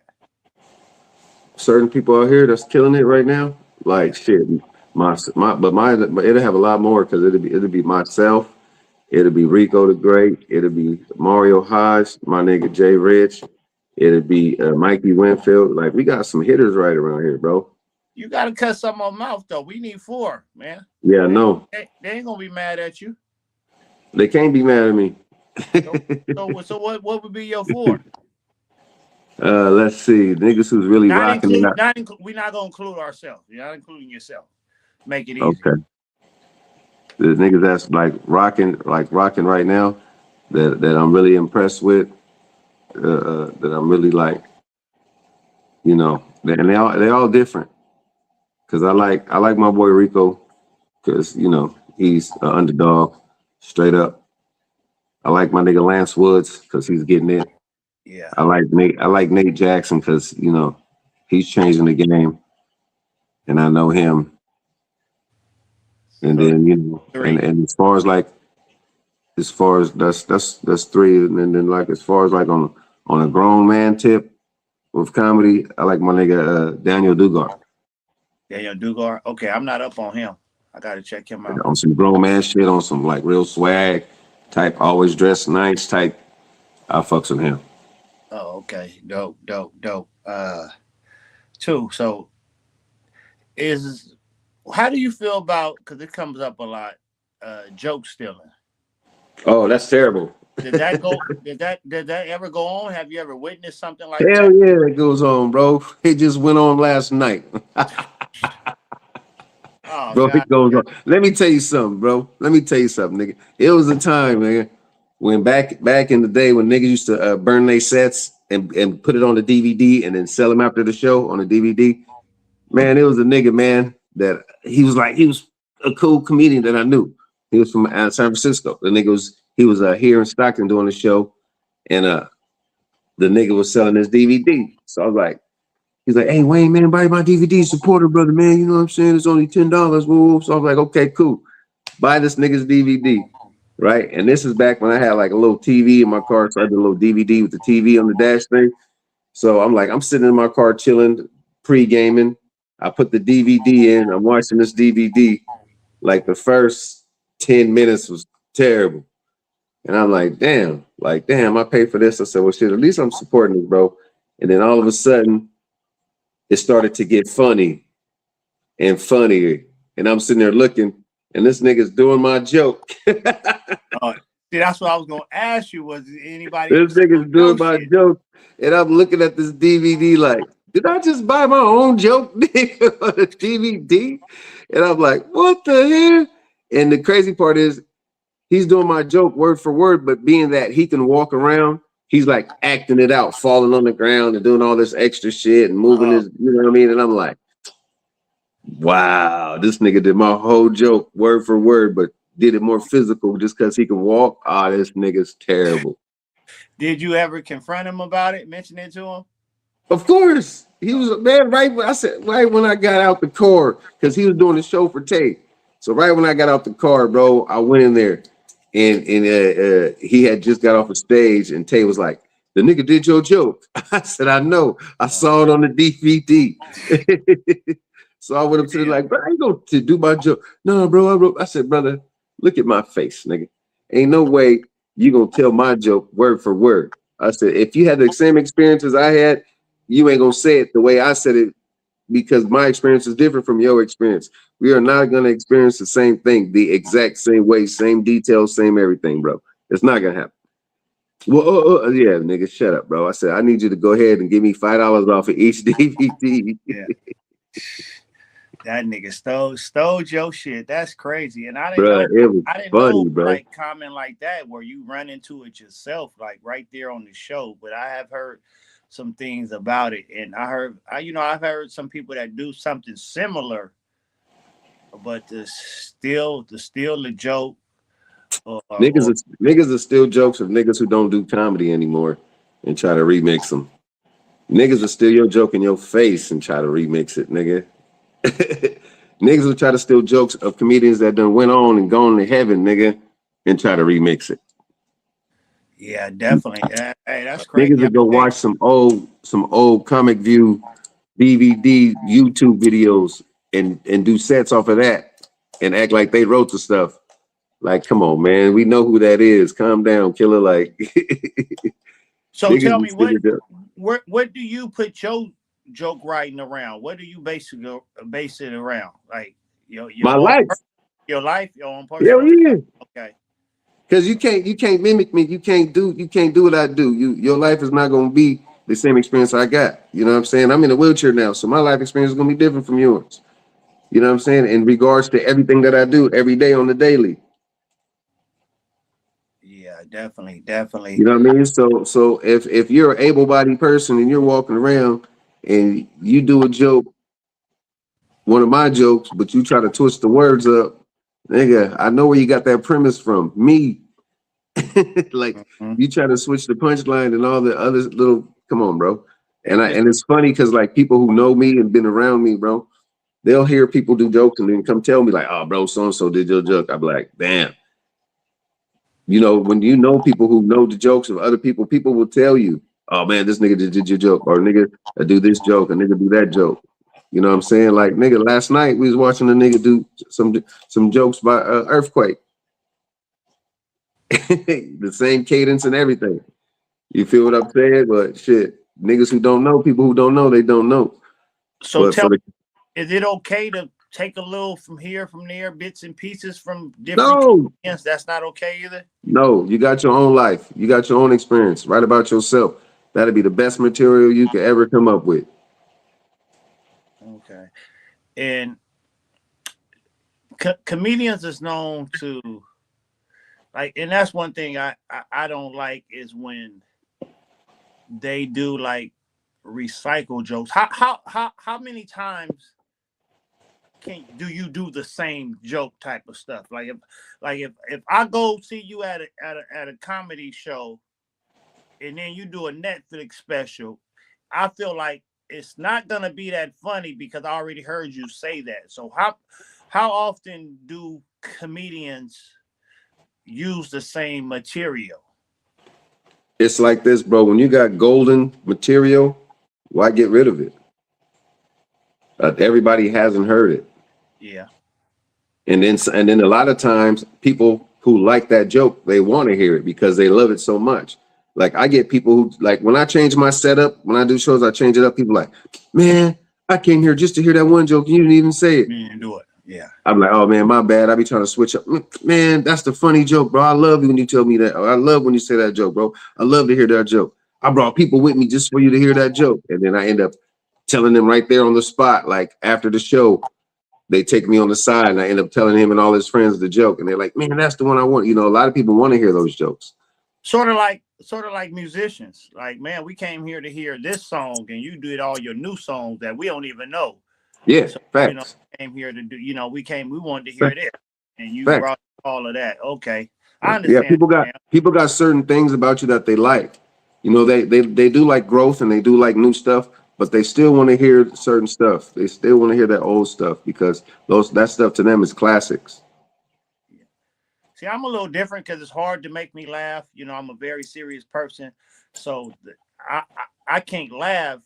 Certain people out here that's killing it right now, like shit. But it'll have a lot more because it'll be myself, it'll be Rico the Great, it'll be Mario Hodge, my nigga Jay Rich, it'll be Mikey Winfield. Like we got some hitters right around here, bro. You gotta cut some on mouth though. We need 4, man. Yeah, no. They ain't gonna be mad at you. They can't be mad at me. So what would be your 4? Let's see. Niggas who's really rocking. We're not gonna include ourselves. You're not including yourself. Make it easy. Okay. The niggas that's like rocking right now, that I'm really impressed with, that I'm really like, you know, and they all different. Cause I like my boy Rico, cause you know he's an underdog, straight up. I like my nigga Lance Woods, cause he's getting it. Yeah. I like Nate Jackson because you know he's changing the game, and I know him. And So then you know, 3. and as far as that's 3, and then like as far as like on a grown man tip with comedy, I like my nigga Daniel Dugar. Daniel Dugar. Okay, I'm not up on him. I gotta check him out. On some grown man shit, on some like real swag type, always dressed nice type. I fucks with him. Oh, okay. Dope. 2. So how do you feel about, because it comes up a lot, joke stealing? Oh, that's terrible. Did that go? did that ever go on? Have you ever witnessed something like Hell that? yeah, it goes on, bro. It just went on last night. Oh, Bro, God. it goes on. Let me tell you something, bro. Let me tell you something, nigga. It was a time, nigga, when back in the day when niggas used to burn their sets and put it on the DVD and then sell them after the show on the DVD. Man, it was a nigga, man, that he was a cool comedian that I knew. He was from San Francisco. The nigga was here in Stockton doing the show, and the nigga was selling his DVD. So I was like, he's like, hey Wayne, man, buy my DVD, support her, brother, man. You know what I'm saying? It's only $10. Woo. So I was like, okay, cool. Buy this nigga's DVD, right? And this is back when I had like a little TV in my car, so I had a little DVD with the TV on the dash thing. So I'm like, I'm sitting in my car chilling, pre-gaming. I put the DVD in. I'm watching this DVD. Like the first 10 minutes was terrible. And I'm like, damn, I paid for this. I said, well, shit, at least I'm supporting this, bro. And then all of a sudden, it started to get funny and funnier. And I'm sitting there looking, and this nigga's doing my joke. See, that's what I was gonna ask you. Was anybody? This nigga's doing my joke, and I'm looking at this DVD like, did I just buy my own joke on the DVD? And I'm like, what the hell? And the crazy part is, he's doing my joke word for word, but being that he can walk around, he's like acting it out, falling on the ground and doing all this extra shit and moving his, you know what I mean? And I'm like, wow, this nigga did my whole joke word for word, but did it more physical just because he can walk. This nigga's terrible. Did you ever confront him about it, mention it to him? Of course. He was, man, right when I got out the car, because he was doing the show for Tay. So right when I got out the car, bro, I went in there and he had just got off the stage and Tay was like, the nigga did your joke. I said, I know. I saw it on the DVD. So I went up to the like, bro, I ain't going to do my joke. No, bro, I said, brother, look at my face, nigga. Ain't no way you going to tell my joke word for word. I said, if you had the same experiences I had, you ain't going to say it the way I said it, because my experience is different from your experience. We are not going to experience the same thing the exact same way, same details, same everything, bro. It's not going to happen. Well, yeah, nigga, shut up, bro. I said, I need you to go ahead and give me $5 off of each DVD. Yeah. That nigga stole your shit. That's crazy. And I didn't know like comment like that where you run into it yourself, like right there on the show. But I have heard some things about it, and I've heard some people that do something similar, but to steal the joke. Niggas are still jokes of niggas who don't do comedy anymore and try to remix them. Niggas will steal your joke in your face and try to remix it, nigga. Niggas will try to steal jokes of comedians that done went on and gone to heaven, nigga, and try to remix it. Yeah, definitely. Hey, that's crazy. Niggas will go watch some old Comic View DVD YouTube videos and do sets off of that and act like they wrote the stuff. Like, come on, man. We know who that is. Calm down, killer. Like, so tell me, what do you put your joke writing around? What do you base it around? Like my life, your life, your own personal. Yeah. Okay. Because you can't mimic me. You can't do what I do. Your life is not gonna be the same experience I got. You know what I'm saying? I'm in a wheelchair now, so my life experience is gonna be different from yours. You know what I'm saying? In regards to everything that I do every day on the daily. Yeah, definitely. You know what I mean? So if you're an able-bodied person and you're walking around and you do a joke, one of my jokes, but you try to twist the words up, nigga, I know where you got that premise from. Me. Like Mhm. you try to switch the punchline and all the other little. Come on, bro. And it's funny because like people who know me and been around me, bro, they'll hear people do jokes and then come tell me like, oh, bro, so and so did your joke. I'm like, damn. You know, when you know people who know the jokes of other people, people will tell you, oh man, this nigga did your joke, or nigga do this joke, or nigga do that joke. You know what I'm saying? Like, nigga, last night we was watching a nigga do some jokes by Earthquake. The same cadence and everything. You feel what I'm saying? But shit, niggas who don't know, people who don't know, they don't know. So But tell for me, is it okay to take a little from here, from there, bits and pieces from different no, comedians? That's not okay either. no, you got your own life. You got your own experience. Write about yourself. That'll be the best material you could ever come up with. Okay. And comedians is known to like, and that's one thing I don't like is when they do like recycle jokes. How many times do you do the same joke type of stuff? Like if I go see you at a comedy show and then you do a Netflix special, I feel like it's not gonna be that funny because I already heard you say that. So how often do comedians use the same material? It's like this, bro. When you got golden material, why get rid of it? Everybody hasn't heard it. Yeah. And then a lot of times people who like that joke, they want to hear it because they love it so much. Like I get people who like when I change my setup, when I do shows, I change it up. People like, man, I came here just to hear that one joke. You didn't even say it. You didn't do it. Yeah. I'm like, oh man, my bad. I be trying to switch up. Man, that's the funny joke, bro. I love you when you tell me that. I love when you say that joke, bro. I love to hear that joke. I brought people with me just for you to hear that joke. And then I end up telling them right there on the spot, like after the show, they take me on the side and I end up telling him and all his friends the joke. And they're like, man, that's the one I want. You know, a lot of people want to hear those jokes. Sort of like musicians. Like, man, we came here to hear this song and you did all your new songs that we don't even know. Yeah, So, facts. you know, came here to do, we wanted to hear this. And you Facts. brought all of that. Okay. I understand. Yeah, people got certain things about you that they like. You know, they do like growth and they do like new stuff, but they still want to hear certain stuff. They still want to hear that old stuff because that stuff to them is classics. See, I'm a little different because it's hard to make me laugh. You know, I'm a very serious person. So I can't laugh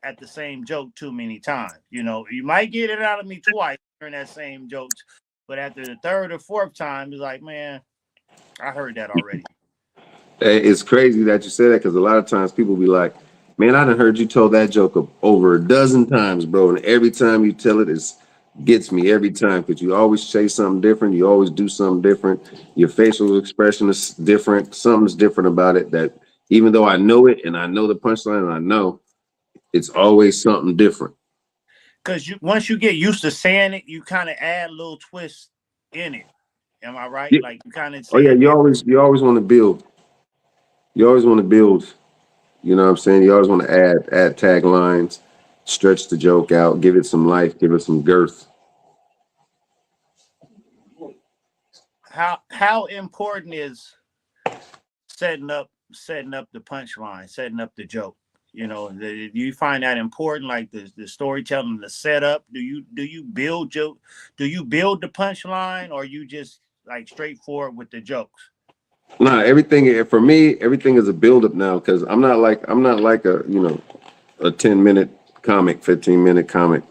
at the same joke too many times. You know, you might get it out of me twice during that same joke, but after the third or fourth time, it's like, man, I heard that already. It's crazy that you say that because a lot of times people be like, man, I done heard you told that joke over a dozen times, bro. And every time you tell it, gets me every time because you always say something different. You always do something different. Your facial expression is different. Something's different about it that even though I know it and I know the punchline and I know, it's always something different. Because once you get used to saying it, you kind of add little twists in it. Am I right? Yeah. Like you kind of. Oh yeah, you always want to build. You always want to build. You know what I'm saying? You always want to add taglines, stretch the joke out, give it some life, give it some girth. How important is setting up the punchline, setting up the joke? You know, do you find that important? Like the storytelling, the setup. Do you build the punchline, or you just like straightforward with the jokes? Nah, everything for me, everything is a buildup now because I'm not like a a 10-minute comic, 15-minute comic.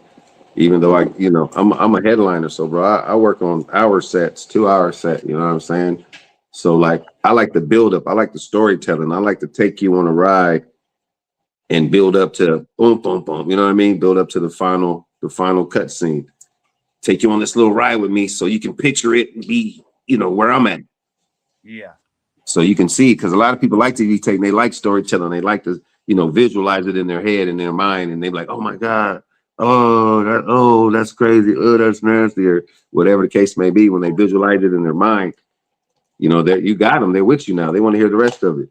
Even though I'm a headliner, so bro, I work on hour sets, 2-hour set. You know what I'm saying? So like I like the buildup, I like the storytelling, I like to take you on a ride and build up to boom, boom, boom. You know what I mean? Build up to the final cut scene. Take you on this little ride with me so you can picture it and be, where I'm at. Yeah. So you can see, because a lot of people like to be taken, they like storytelling, they like to, visualize it in their head, in their mind, and they're like, oh my God, that's crazy, that's nasty, or whatever the case may be. When they visualize it in their mind, you got them, they're with you now. They want to hear the rest of it.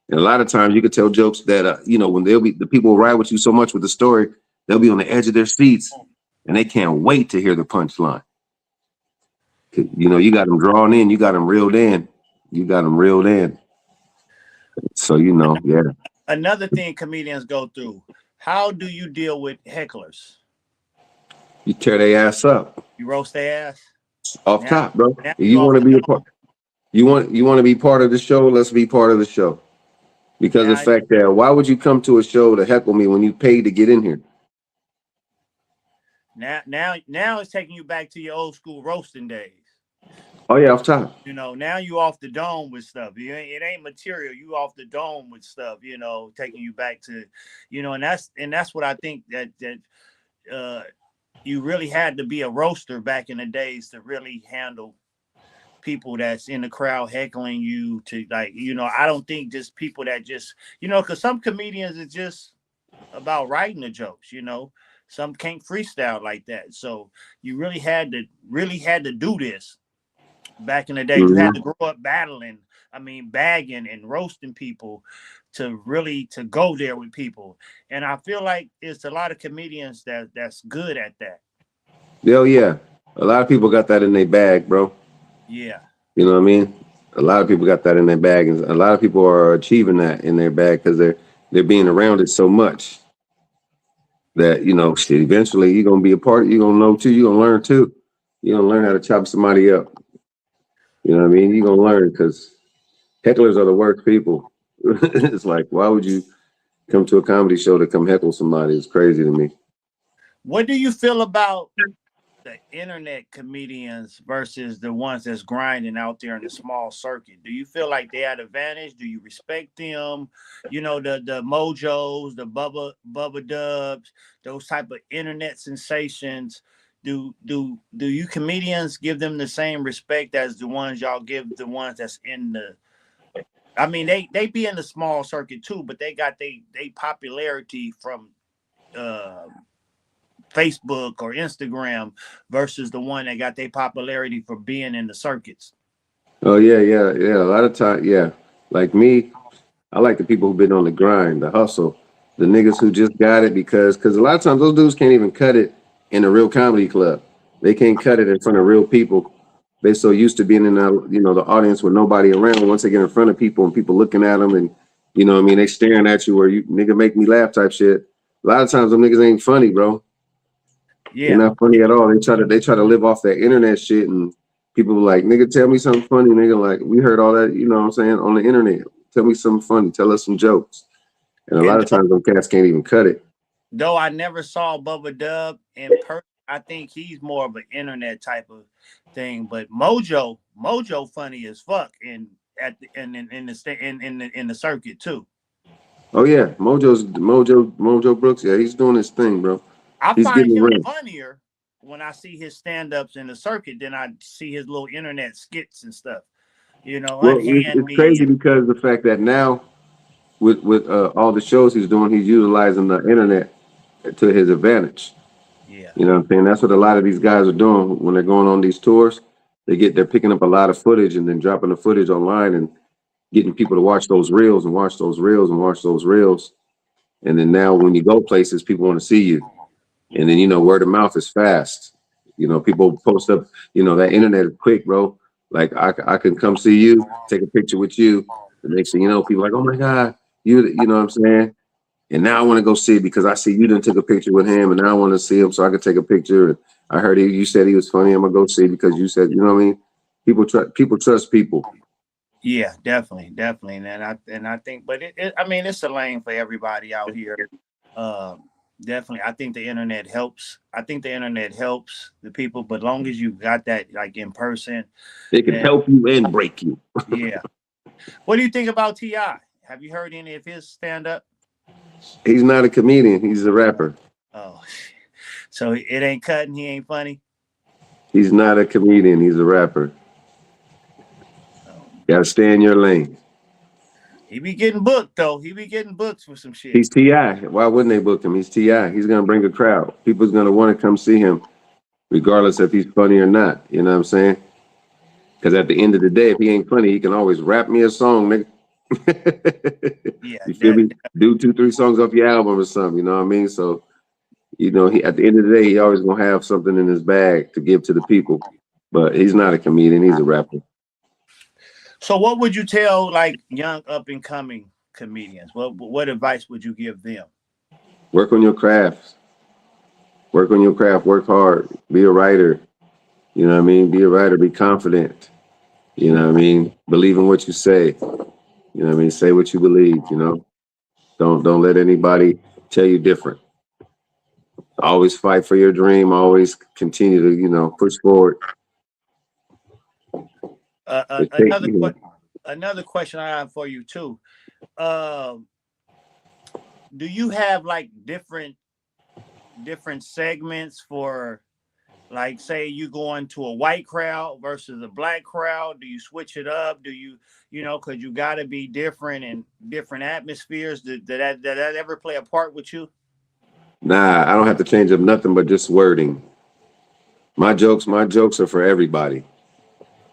And a lot of times you could tell jokes that, when the people will ride with you so much with the story, they'll be on the edge of their seats and they can't wait to hear the punchline. You got them drawn in, you got them reeled in. you got them reeled in. So you know, yeah. Another thing comedians go through. How do you deal with hecklers? You tear their ass up You roast their ass. off Now, top, bro. now You off want to the be a dome. part. You want to be part of the show. Let's be part of the show. Because of the Now, fact that why would you come to a show to heckle me when you paid to get in here? now it's taking you back to your old school roasting days. Oh yeah, off top. You know, now you off the dome with stuff. It ain't material. You off the dome with stuff. You know, taking you back to, you know, and that's what I think that you really had to be a roaster back in the days to really handle people that's in the crowd heckling you. To, like, you know, I don't think just people that just, you know, because some comedians is just about writing the jokes. You know, some can't freestyle like that. So you really had to do this. Back in the day, you had to grow up battling, bagging and roasting people to go there with people. And I feel like it's a lot of comedians that's good at that. Hell yeah. A lot of people got that in their bag, bro. Yeah. You know what I mean? A lot of people got that in their bag, and a lot of people are achieving that in their bag because they're being around it so much that, you know, shit, eventually you're gonna be a part, you're gonna know too, you're gonna learn too. You're gonna learn how to chop somebody up. You know what I mean? You're gonna learn because hecklers are the worst people. It's like, why would you come to a comedy show to come heckle somebody? It's crazy to me. What do you feel about the internet comedians versus the ones that's grinding out there in the small circuit? Do you feel like they had advantage? Do you respect them? You know, the Mojos, the Bubba Dubs, those type of internet sensations. Do you comedians give them the same respect as the ones y'all give the ones that's in the? I mean, they be in the small circuit too, but they got they popularity from Facebook or Instagram versus the one that got their popularity for being in the circuits. Oh yeah. A lot of time, yeah. Like me, I like the people who've been on the grind, the hustle, the niggas who just got it because a lot of times those dudes can't even cut it in a real comedy club. They can't cut it in front of real people. They so used to being in the audience with nobody around. Once they get in front of people and people looking at them and you know what I mean, they staring at you or you nigga make me laugh type shit. A lot of times them niggas ain't funny, bro. Yeah. They're not funny at all. They try to live off that internet shit and people like, nigga, tell me something funny, nigga. Like we heard all that, you know what I'm saying, on the internet. Tell me something funny. Tell us some jokes. And a lot of times them cats can't even cut it. Though I never saw Bubba Dub in person, I think he's more of an internet type of thing. But Mojo funny as fuck in the circuit too. Oh yeah, Mojo Brooks. Yeah, he's doing his thing, bro. I find him funnier when I see his stand-ups in the circuit than I see his little internet skits and stuff. You know, well, it's crazy because the fact that now with all the shows he's doing, he's utilizing the internet to his advantage. Yeah. You know what I'm saying? That's what a lot of these guys are doing when they're going on these tours. They're picking up a lot of footage and then dropping the footage online and getting people to watch those reels and watch those reels and watch those reels. And then now when you go places, people want to see you. And then, you know, word of mouth is fast. You know, people post up, you know, that internet is quick, bro. Like I can come see you, take a picture with you. The next thing you know, people are like, oh my God, you know what I'm saying? And now I want to go see it because I see you done took a picture with him and now I want to see him so I can take a picture. And I heard you said he was funny. I'm gonna go see because you said, you know what I mean? People trust people. Yeah, definitely. And I think, but it's a lane for everybody out here. Definitely. I think the internet helps. The people, but long as you got that like in person, it can help you and break you. Yeah. What do you think about T.I.? Have you heard any of his stand-up? He's not a comedian. He's a rapper. Oh, so it ain't cutting. He ain't funny. He's not a comedian. He's a rapper. Gotta stay in your lane. He be getting booked though. He be getting booked for some shit. He's T.I. Why wouldn't they book him? He's T.I. He's gonna bring a crowd. People's gonna want to come see him, regardless if he's funny or not. You know what I'm saying? Because at the end of the day, if he ain't funny, he can always rap me a song, nigga. Yeah, you feel me? Do 2-3 songs off your album or something. You know what I mean? So, you know, he at the end of the day, he always gonna have something in his bag to give to the people. But he's not a comedian. He's a rapper. So what would you tell like young up and coming comedians? What advice would you give them? Work on your craft. Work on your craft. Work hard. Be a writer. You know what I mean? Be a writer. Be confident. You know what I mean? Believe in what you say. You know what I mean? Say what you believe. You know. Don't let anybody tell you different. Always fight for your dream. Always continue to push forward. Another question I have for you too. Do you have like different segments for, like, say you go into a white crowd versus a black crowd? Do you switch it up? Do you because you got to be different in different atmospheres? Did that ever play a part with you? Nah, I don't have to change up nothing but just wording. My jokes are for everybody.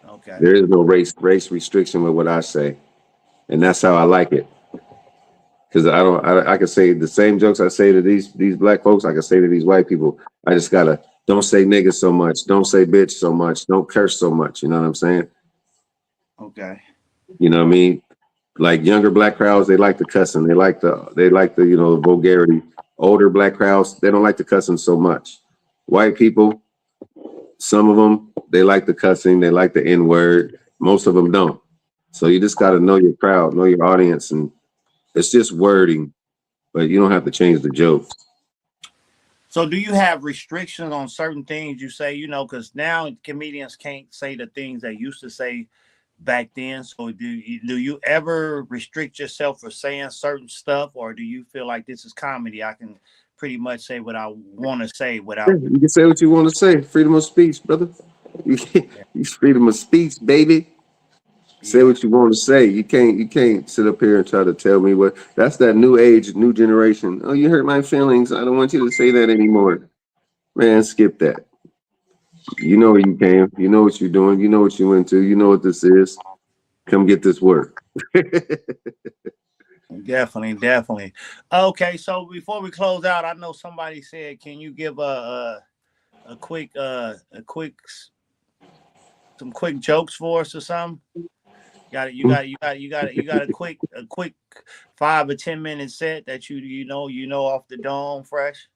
Okay. There is no race restriction with what I say, and that's how I like it. Because I can say the same jokes I say to these black folks, I can say to these white people. I just gotta don't say nigga so much, don't say bitch so much, don't curse so much. You know what I'm saying? Okay. You know what I mean? Like younger black crowds, they like the cussing, they like the vulgarity. Older black crowds, they don't like the cussing so much. White people, some of them, they like the cussing, they like the N-word. Most of them don't. So you just got to know your crowd, know your audience, and it's just wording, but you don't have to change the jokes. So do you have restrictions on certain things you say, because now comedians can't say the things they used to say back then? So do you ever restrict yourself for saying certain stuff, or do you feel like this is comedy? I can pretty much say what I want to say without. Yeah, you can say what you want to say. Freedom of speech, brother. You freedom of speech, baby. Say what you want to say. You can't sit up here and try to tell me what. That's that new age, new generation. Oh, you hurt my feelings. I don't want you to say that anymore. Man, skip that. You know where you came. You know what you're doing. You know what you went to. You know what this is. Come get this work. Definitely. Okay, so before we close out, I know somebody said, can you give some quick jokes for us or something? You got a quick 5 or 10 minute set that you know off the dome fresh.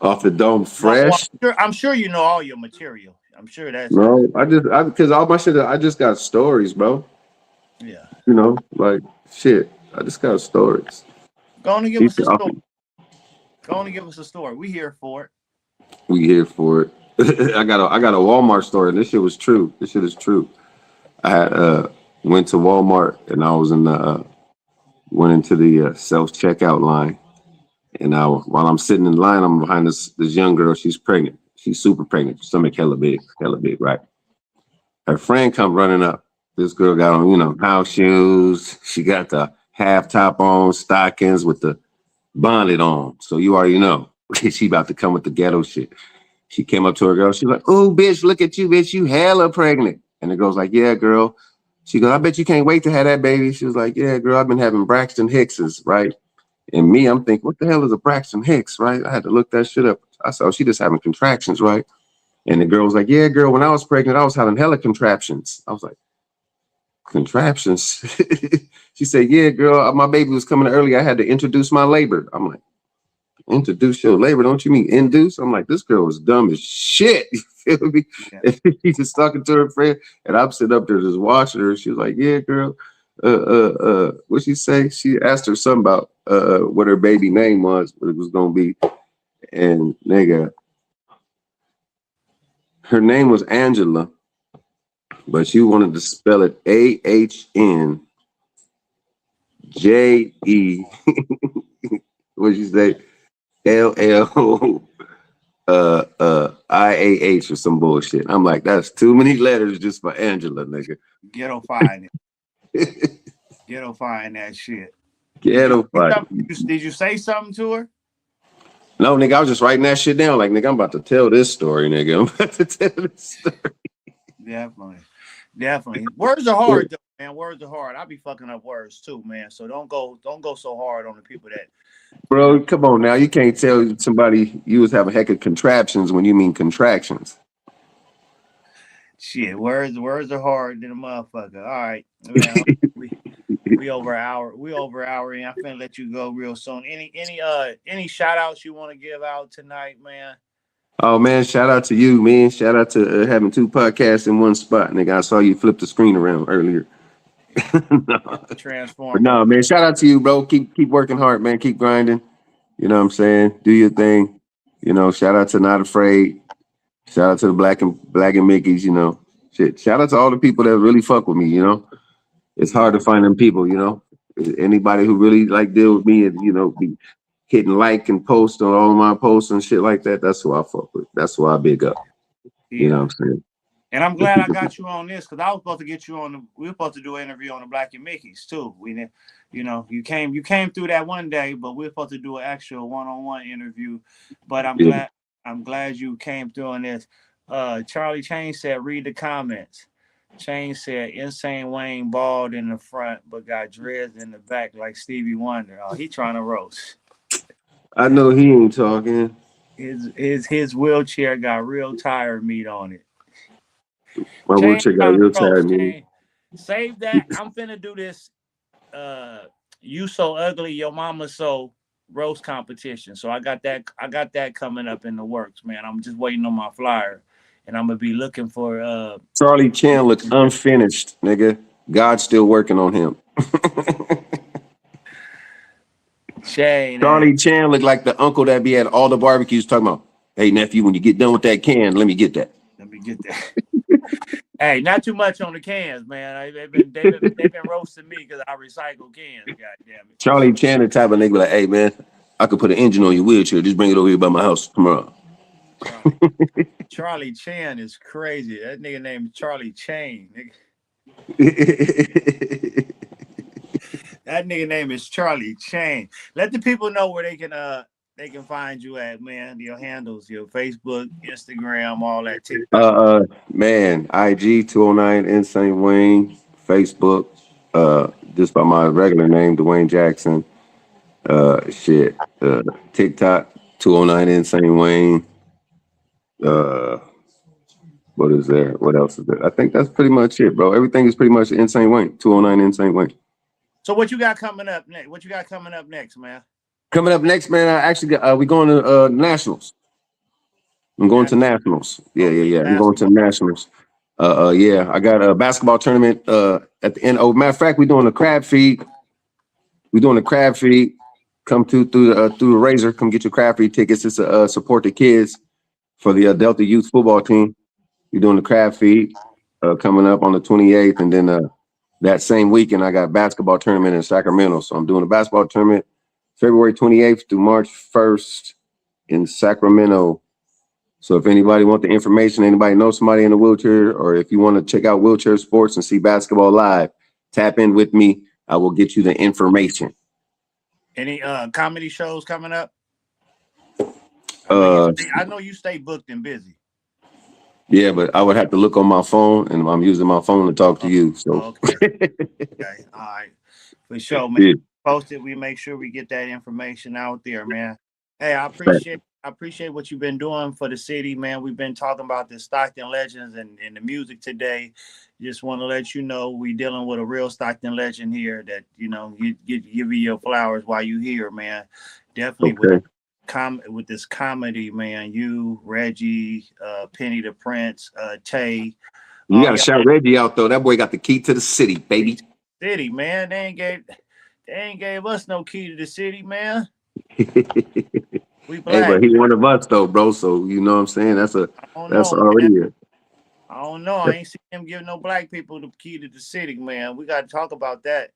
Off the dome fresh. I'm sure you know all your material. I'm sure that's no. Because all my shit. I just got stories, bro. Yeah. Like shit. I just got stories. Go on and give us a story. Go on and give us a story. We here for it. We here for it. I got a Walmart story, and this shit was true. This shit is true. I had went to Walmart, and I was in the went into the self checkout line, and while I'm sitting in line, I'm behind this young girl. She's pregnant. She's super pregnant. Stomach hella big, right? Her friend come running up. This girl got on, house shoes. She got the half top on, stockings with the bonnet on. So you already know she about to come with the ghetto shit. She came up to her girl. She's like, "Oh, bitch, look at you, bitch. You hella pregnant." And the girl's like, "Yeah, girl." She goes, "I bet you can't wait to have that baby." She was like, "Yeah, girl, I've been having Braxton Hickses, right?" And me, I'm thinking, what the hell is a Braxton Hicks, right? I had to look that shit up. I saw she just having contractions, right? And the girl was like, "Yeah, girl, when I was pregnant, I was having hella contraptions." I was like, "Contraptions?" She said, "Yeah, girl, my baby was coming early. I had to introduce my labor." I'm like, "Introduce your labor? Don't you mean induce?" I'm like, this girl was dumb as shit. You feel me? Yeah. She's just talking to her friend, and I'm sitting up there just watching her. She was like, "Yeah, girl, what'd she say?" She asked her something about what her baby name was, what it was gonna be. And nigga, her name was Angela, but she wanted to spell it AHNJE. What'd you say? LL IAH or some bullshit. I'm like, that's too many letters just for Angela, nigga. Ghetto fine it. Ghetto fine that shit. Ghetto fine. Did you say something to her? No, nigga, I was just writing that shit down. Like, nigga, I'm about to tell this story, nigga. I'm about to tell this story. Definitely. Words are hard, though, man. Words are hard. I be fucking up words too, man. So don't go so hard on the people that. Bro, come on now. You can't tell somebody you was having heck of contraptions when you mean contractions. Shit, words are hard than a motherfucker. All right. Man, we over an hour. We over an hour in. I'm finna let you go real soon. Any shout outs you want to give out tonight, man? Oh man, shout out to you, man. Shout out to having 2 podcasts in one spot, nigga. I saw you flip the screen around earlier. No. But Transform, no, bro. man, shout out to you, bro. Keep working hard, man. Keep grinding. You know what I'm saying? Do your thing. You know, shout out to Not Afraid. Shout out to the Black and Mickey's, you know. Shit. Shout out to all the people that really fuck with me, you know. It's hard to find them people, you know. Anybody who really like deal with me and, you know, be hitting like and post on all of my posts and shit like that, that's who I fuck with. That's who I big up. You know what I'm saying? And I'm glad I got you on this because I was supposed to get you on. We were supposed to do an interview on the Black and Mickey's too. You know, you came through that one day, but we were supposed to do an actual one-on-one interview. But I'm glad you came through on this. Charlie Chain said, read the comments. Chain said, Insane Wayne bald in the front, but got dreads in the back like Stevie Wonder. Oh, he trying to roast. I know he ain't talking. His wheelchair got real tire meat on it. My wheelchair got real tired, man. Save that. I'm finna do this. You so ugly, your mama so roast competition. So I got that coming up in the works, man. I'm just waiting on my flyer, and I'm gonna be looking for. Charlie Chan looks unfinished, nigga. God's still working on him. Charlie Chan looked like the uncle that be at all the barbecues talking about, hey nephew, when you get done with that can, let me get that. Hey, not too much on the cans, man. They've been roasting me because I recycle cans. God damn it. Charlie Chan the type of nigga like, hey man, I could put an engine on your wheelchair. Just bring it over here by my house tomorrow. Charlie Chan is crazy. That nigga named Charlie Chain. That nigga name is Charlie Chain. Let the people know where they can find you at, man. Your handles, your Facebook, Instagram, all that. TikTok. Man, IG 209 Insane Wayne, Facebook, just by my regular name, Dwayne Jackson. TikTok 209 Insane Wayne. What is there? What else is there? I think that's pretty much it, bro. Everything is pretty much Insane Wayne. 209 Insane Wayne. So what you got coming up next? What you got coming up next, man? Coming up next, man, I actually got, we going to nationals. I'm going to nationals. Yeah. I'm going to nationals. I got a basketball tournament at the end. Oh, matter of fact, we're doing a crab feed. Come through the Razor. Come get your crab feed tickets. It's to support the kids for the Delta Youth football team. We're doing the crab feed coming up on the 28th, and then that same weekend I got basketball tournament in Sacramento. So I'm doing a basketball tournament February 28th through March 1st in Sacramento. So if anybody want the information, anybody knows somebody in a wheelchair, or if you want to check out wheelchair sports and see basketball live, tap in with me. I will get you the information. Any comedy shows coming up? I know you stay booked and busy. Yeah, but I would have to look on my phone, and I'm using my phone to talk to you. So okay. All right. For sure, man. Yeah. Post it. We make sure we get that information out there, man. Hey, I appreciate what you've been doing for the city, man. We've been talking about the Stockton Legends and the music today. Just want to let you know we dealing with a real Stockton legend here that, you know, give you your flowers while you here, man. Definitely with this comedy, man. You, Reggie, Penny the Prince, Tay. You gotta shout Reggie out though. That boy got the key to the city, baby. City, man. They ain't gave us no key to the city, man. We black. Hey, but he one of us though, bro. So you know what I'm saying? That's already it. I don't know. I ain't seen him give no black people the key to the city, man. We gotta talk about that.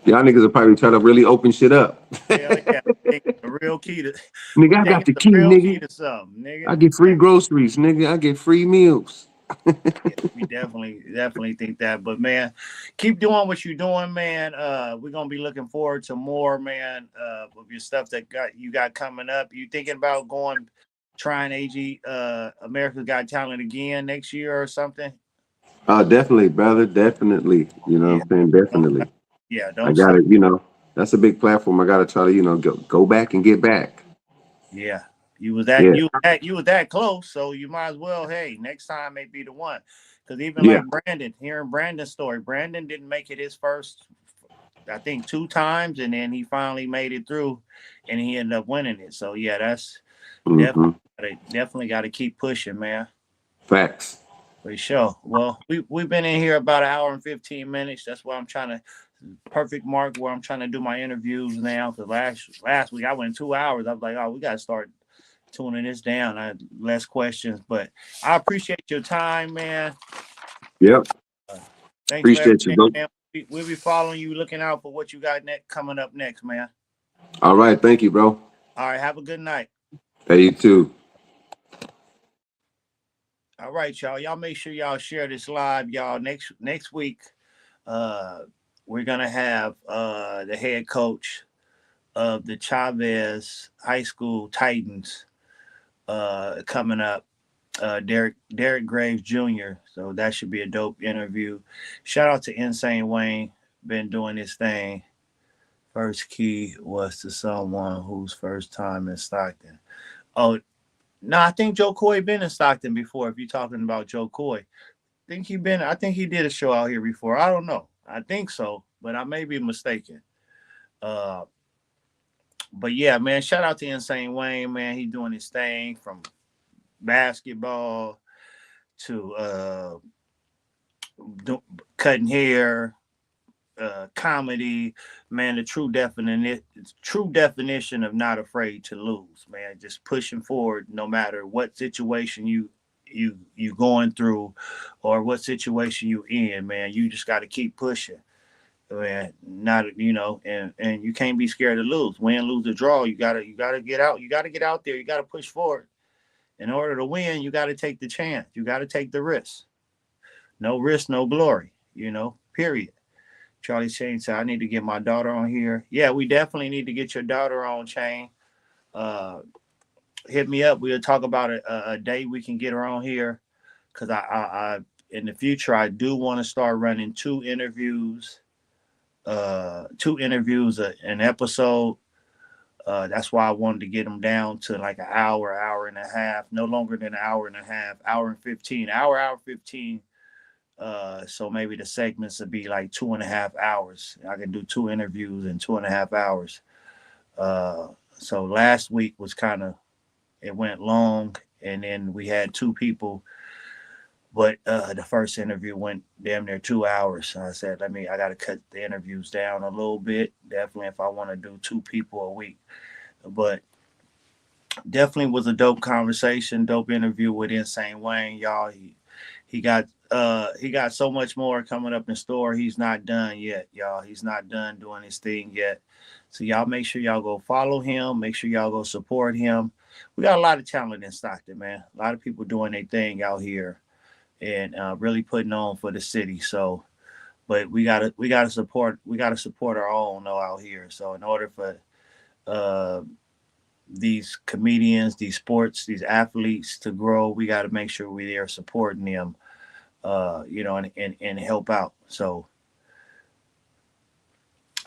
Y'all niggas will probably try to really open shit up. Yeah, the real key to nigga, I got the key, nigga. Key to something, nigga. I get free groceries, nigga. I get free meals. Yeah, we definitely think that. But man, keep doing what you're doing, man. We're gonna be looking forward to more, man, of your stuff that you got coming up. You thinking about trying America's Got Talent again next year or something? Definitely, brother. Definitely. You know what I'm saying? Definitely. Yeah, I got it. You know, that's a big platform. I got to try to, you know, go back and get back. Yeah. You was that close, so you might as well. Hey, next time may be the one. Because even Yeah. like Brandon, hearing Brandon's story, Brandon didn't make it his first, I think, 2 times, and then he finally made it through, and he ended up winning it. So yeah, that's Mm-hmm. definitely got to keep pushing, man. Facts. For sure. Well, we've been in here about 1 hour and 15 minutes. That's why I'm trying to perfect mark where I'm trying to do my interviews now. Because last week I went 2 hours. I was like, oh, we got to start tuning this down. I had less questions, but I appreciate your time, man. Yep. Thanks for Appreciate you, everything, bro. man. We'll be following you, looking out for what you got coming up next, man. All right. Thank you, bro. All right, have a good night. Hey, you too. All right, y'all. Y'all make sure y'all share this live, y'all. Next week, we're gonna have the head coach of the Chavez High School Titans coming up, Derek Graves Jr. So that should be a dope interview. Shout out to Insane Wayne, been doing this thing. First key was to someone whose first time in Stockton. Oh, no, I think Joe Coy been in Stockton before. If you're talking about Joe Coy, I think he did a show out here before. I don't know. I think so, but I may be mistaken. Uh, but yeah, man, shout out to Insane Wayne, man. He doing his thing from basketball to cutting hair, comedy, man. The true definition of not afraid to lose, man. Just pushing forward, no matter what situation you going through, or what situation you in, man. You just got to keep pushing, man. Not and you can't be scared to lose. Win, lose, or draw. You gotta get out. You gotta get out there. You gotta push forward. In order to win, you gotta take the chance. You gotta take the risk. No risk, no glory. Period. Charlie Chain said, I need to get my daughter on here. Yeah, we definitely need to get your daughter on, Chain. Hit me up. We'll talk about a day we can get her on here. Because I in the future, I do want to start running 2 interviews, an episode. That's why I wanted to get them down to like an hour and a half, no longer than an hour and a half, hour 15. So maybe the segments would be like 2.5 hours. I can do 2 interviews in 2.5 hours. So last week was it went long, and then we had 2 people, but the first interview went damn near 2 hours. So I said, I got to cut the interviews down a little bit. Definitely if I want to do 2 people a week, but definitely was a dope conversation, dope interview with Insane Wayne, y'all. He got so much more coming up in store. He's not done yet, y'all. He's not done doing his thing yet. So y'all make sure y'all go follow him. Make sure y'all go support him. We got a lot of talent in Stockton, man. A lot of people doing their thing out here and really putting on for the city. So, but we gotta support our own though out here. So in order for these comedians, these sports, these athletes to grow, we got to make sure we are supporting them, and help out. So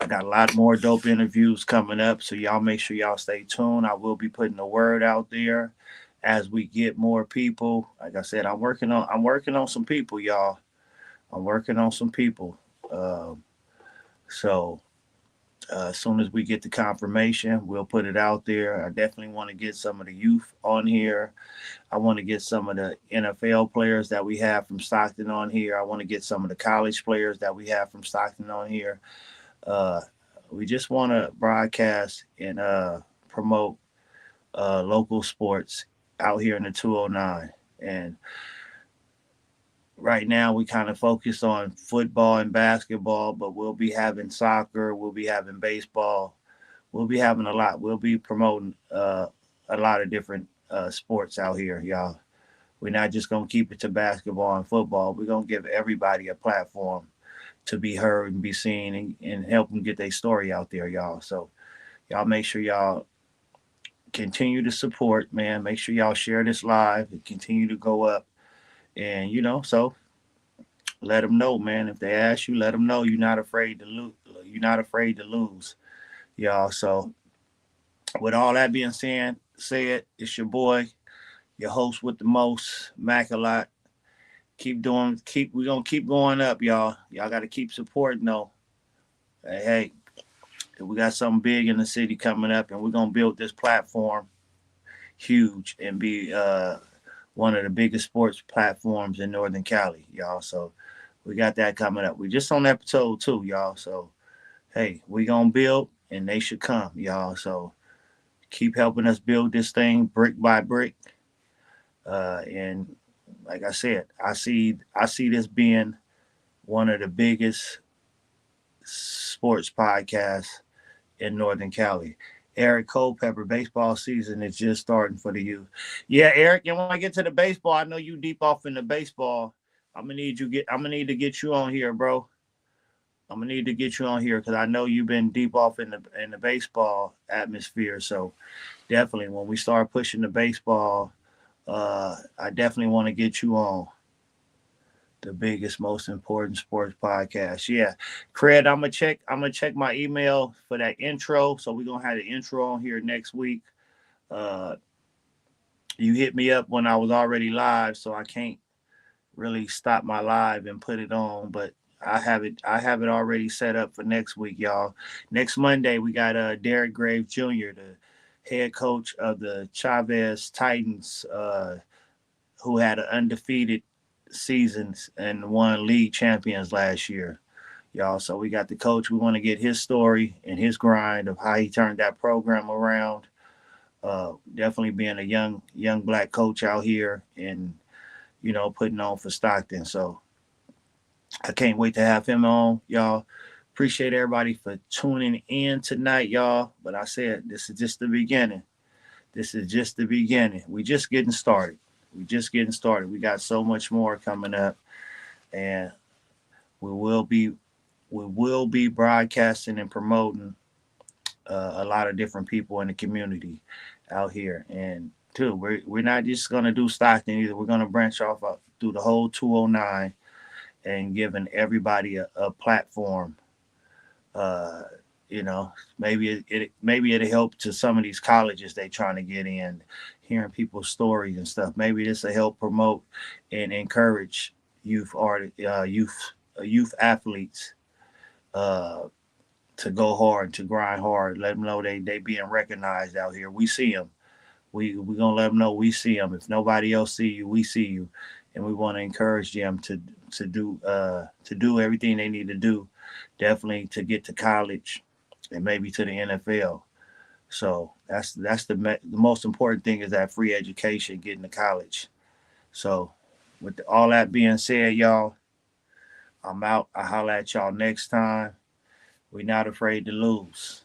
I got a lot more dope interviews coming up. So y'all make sure y'all stay tuned. I will be putting the word out there as we get more people. Like I said, I'm working on some people, y'all. I'm working on some people. So as soon as we get the confirmation, we'll put it out there. I definitely want to get some of the youth on here. I want to get some of the NFL players that we have from Stockton on here. I want to get some of the college players that we have from Stockton on here. We just want to broadcast and promote local sports out here in the 209. And right now we kind of focus on football and basketball, but we'll be having soccer, we'll be having baseball, we'll be having a lot. We'll be promoting a lot of different sports out here, y'all. We're not just going to keep it to basketball and football. We're going to give everybody a platform to be heard and be seen and help them get their story out there, y'all. So y'all make sure y'all continue to support, man. Make sure y'all share this live and continue to go up. And, so let them know, man. If they ask you, let them know you're not afraid to lose. You're not afraid to lose, y'all. So with all that being said, it's your boy, your host with the most, Mac a lot. We're gonna keep going up, y'all. Y'all gotta keep supporting though. Hey, we got something big in the city coming up, and we're gonna build this platform huge and be one of the biggest sports platforms in Northern Cali, y'all. So we got that coming up. We just on episode 2, y'all. So hey, we gonna build and they should come, y'all. So keep helping us build this thing brick by brick. And like I said, I see this being one of the biggest sports podcasts in Northern Cali. Eric Culpepper, baseball season is just starting for the youth. Yeah, Eric, and when I get to the baseball, I know you deep off in the baseball. I'm gonna need to get you on here, bro. I'm gonna need to get you on here because I know you've been deep off in the baseball atmosphere. So definitely, when we start pushing the baseball, I definitely want to get you on the biggest, most important sports podcast. Yeah, Craig, I'm gonna check my email for that intro. So we're gonna have the intro on here next week. Uh, you hit me up when I was already live, so I can't really stop my live and put it on, but I have it already set up for next week, y'all. Next Monday we got Derek Graves Jr., the head coach of the Chavez Titans, who had an undefeated season and won league champions last year, y'all. So we got the coach. We want to get his story and his grind of how he turned that program around. Definitely being a young black coach out here and putting on for Stockton. So I can't wait to have him on, y'all. Appreciate everybody for tuning in tonight, y'all. But I said this is just the beginning. This is just the beginning. We just getting started. We got so much more coming up, and we will be broadcasting and promoting a lot of different people in the community out here. And too, we're not just gonna do Stockton either. We're gonna branch off through the whole 209 and giving everybody a platform. Maybe it'll help to some of these colleges they trying to get in, hearing people's stories and stuff. Maybe this will help promote and encourage youth athletes to go hard, to grind hard. Let them know they being recognized out here. We see them. We gonna let them know we see them. If nobody else see you, we see you, and we want to encourage them to do everything they need to do, definitely to get to college and maybe to the NFL. So that's the most important thing is that free education, getting to college. So with all that being said, y'all, I'm out. I'll holler at y'all next time. We're not afraid to lose.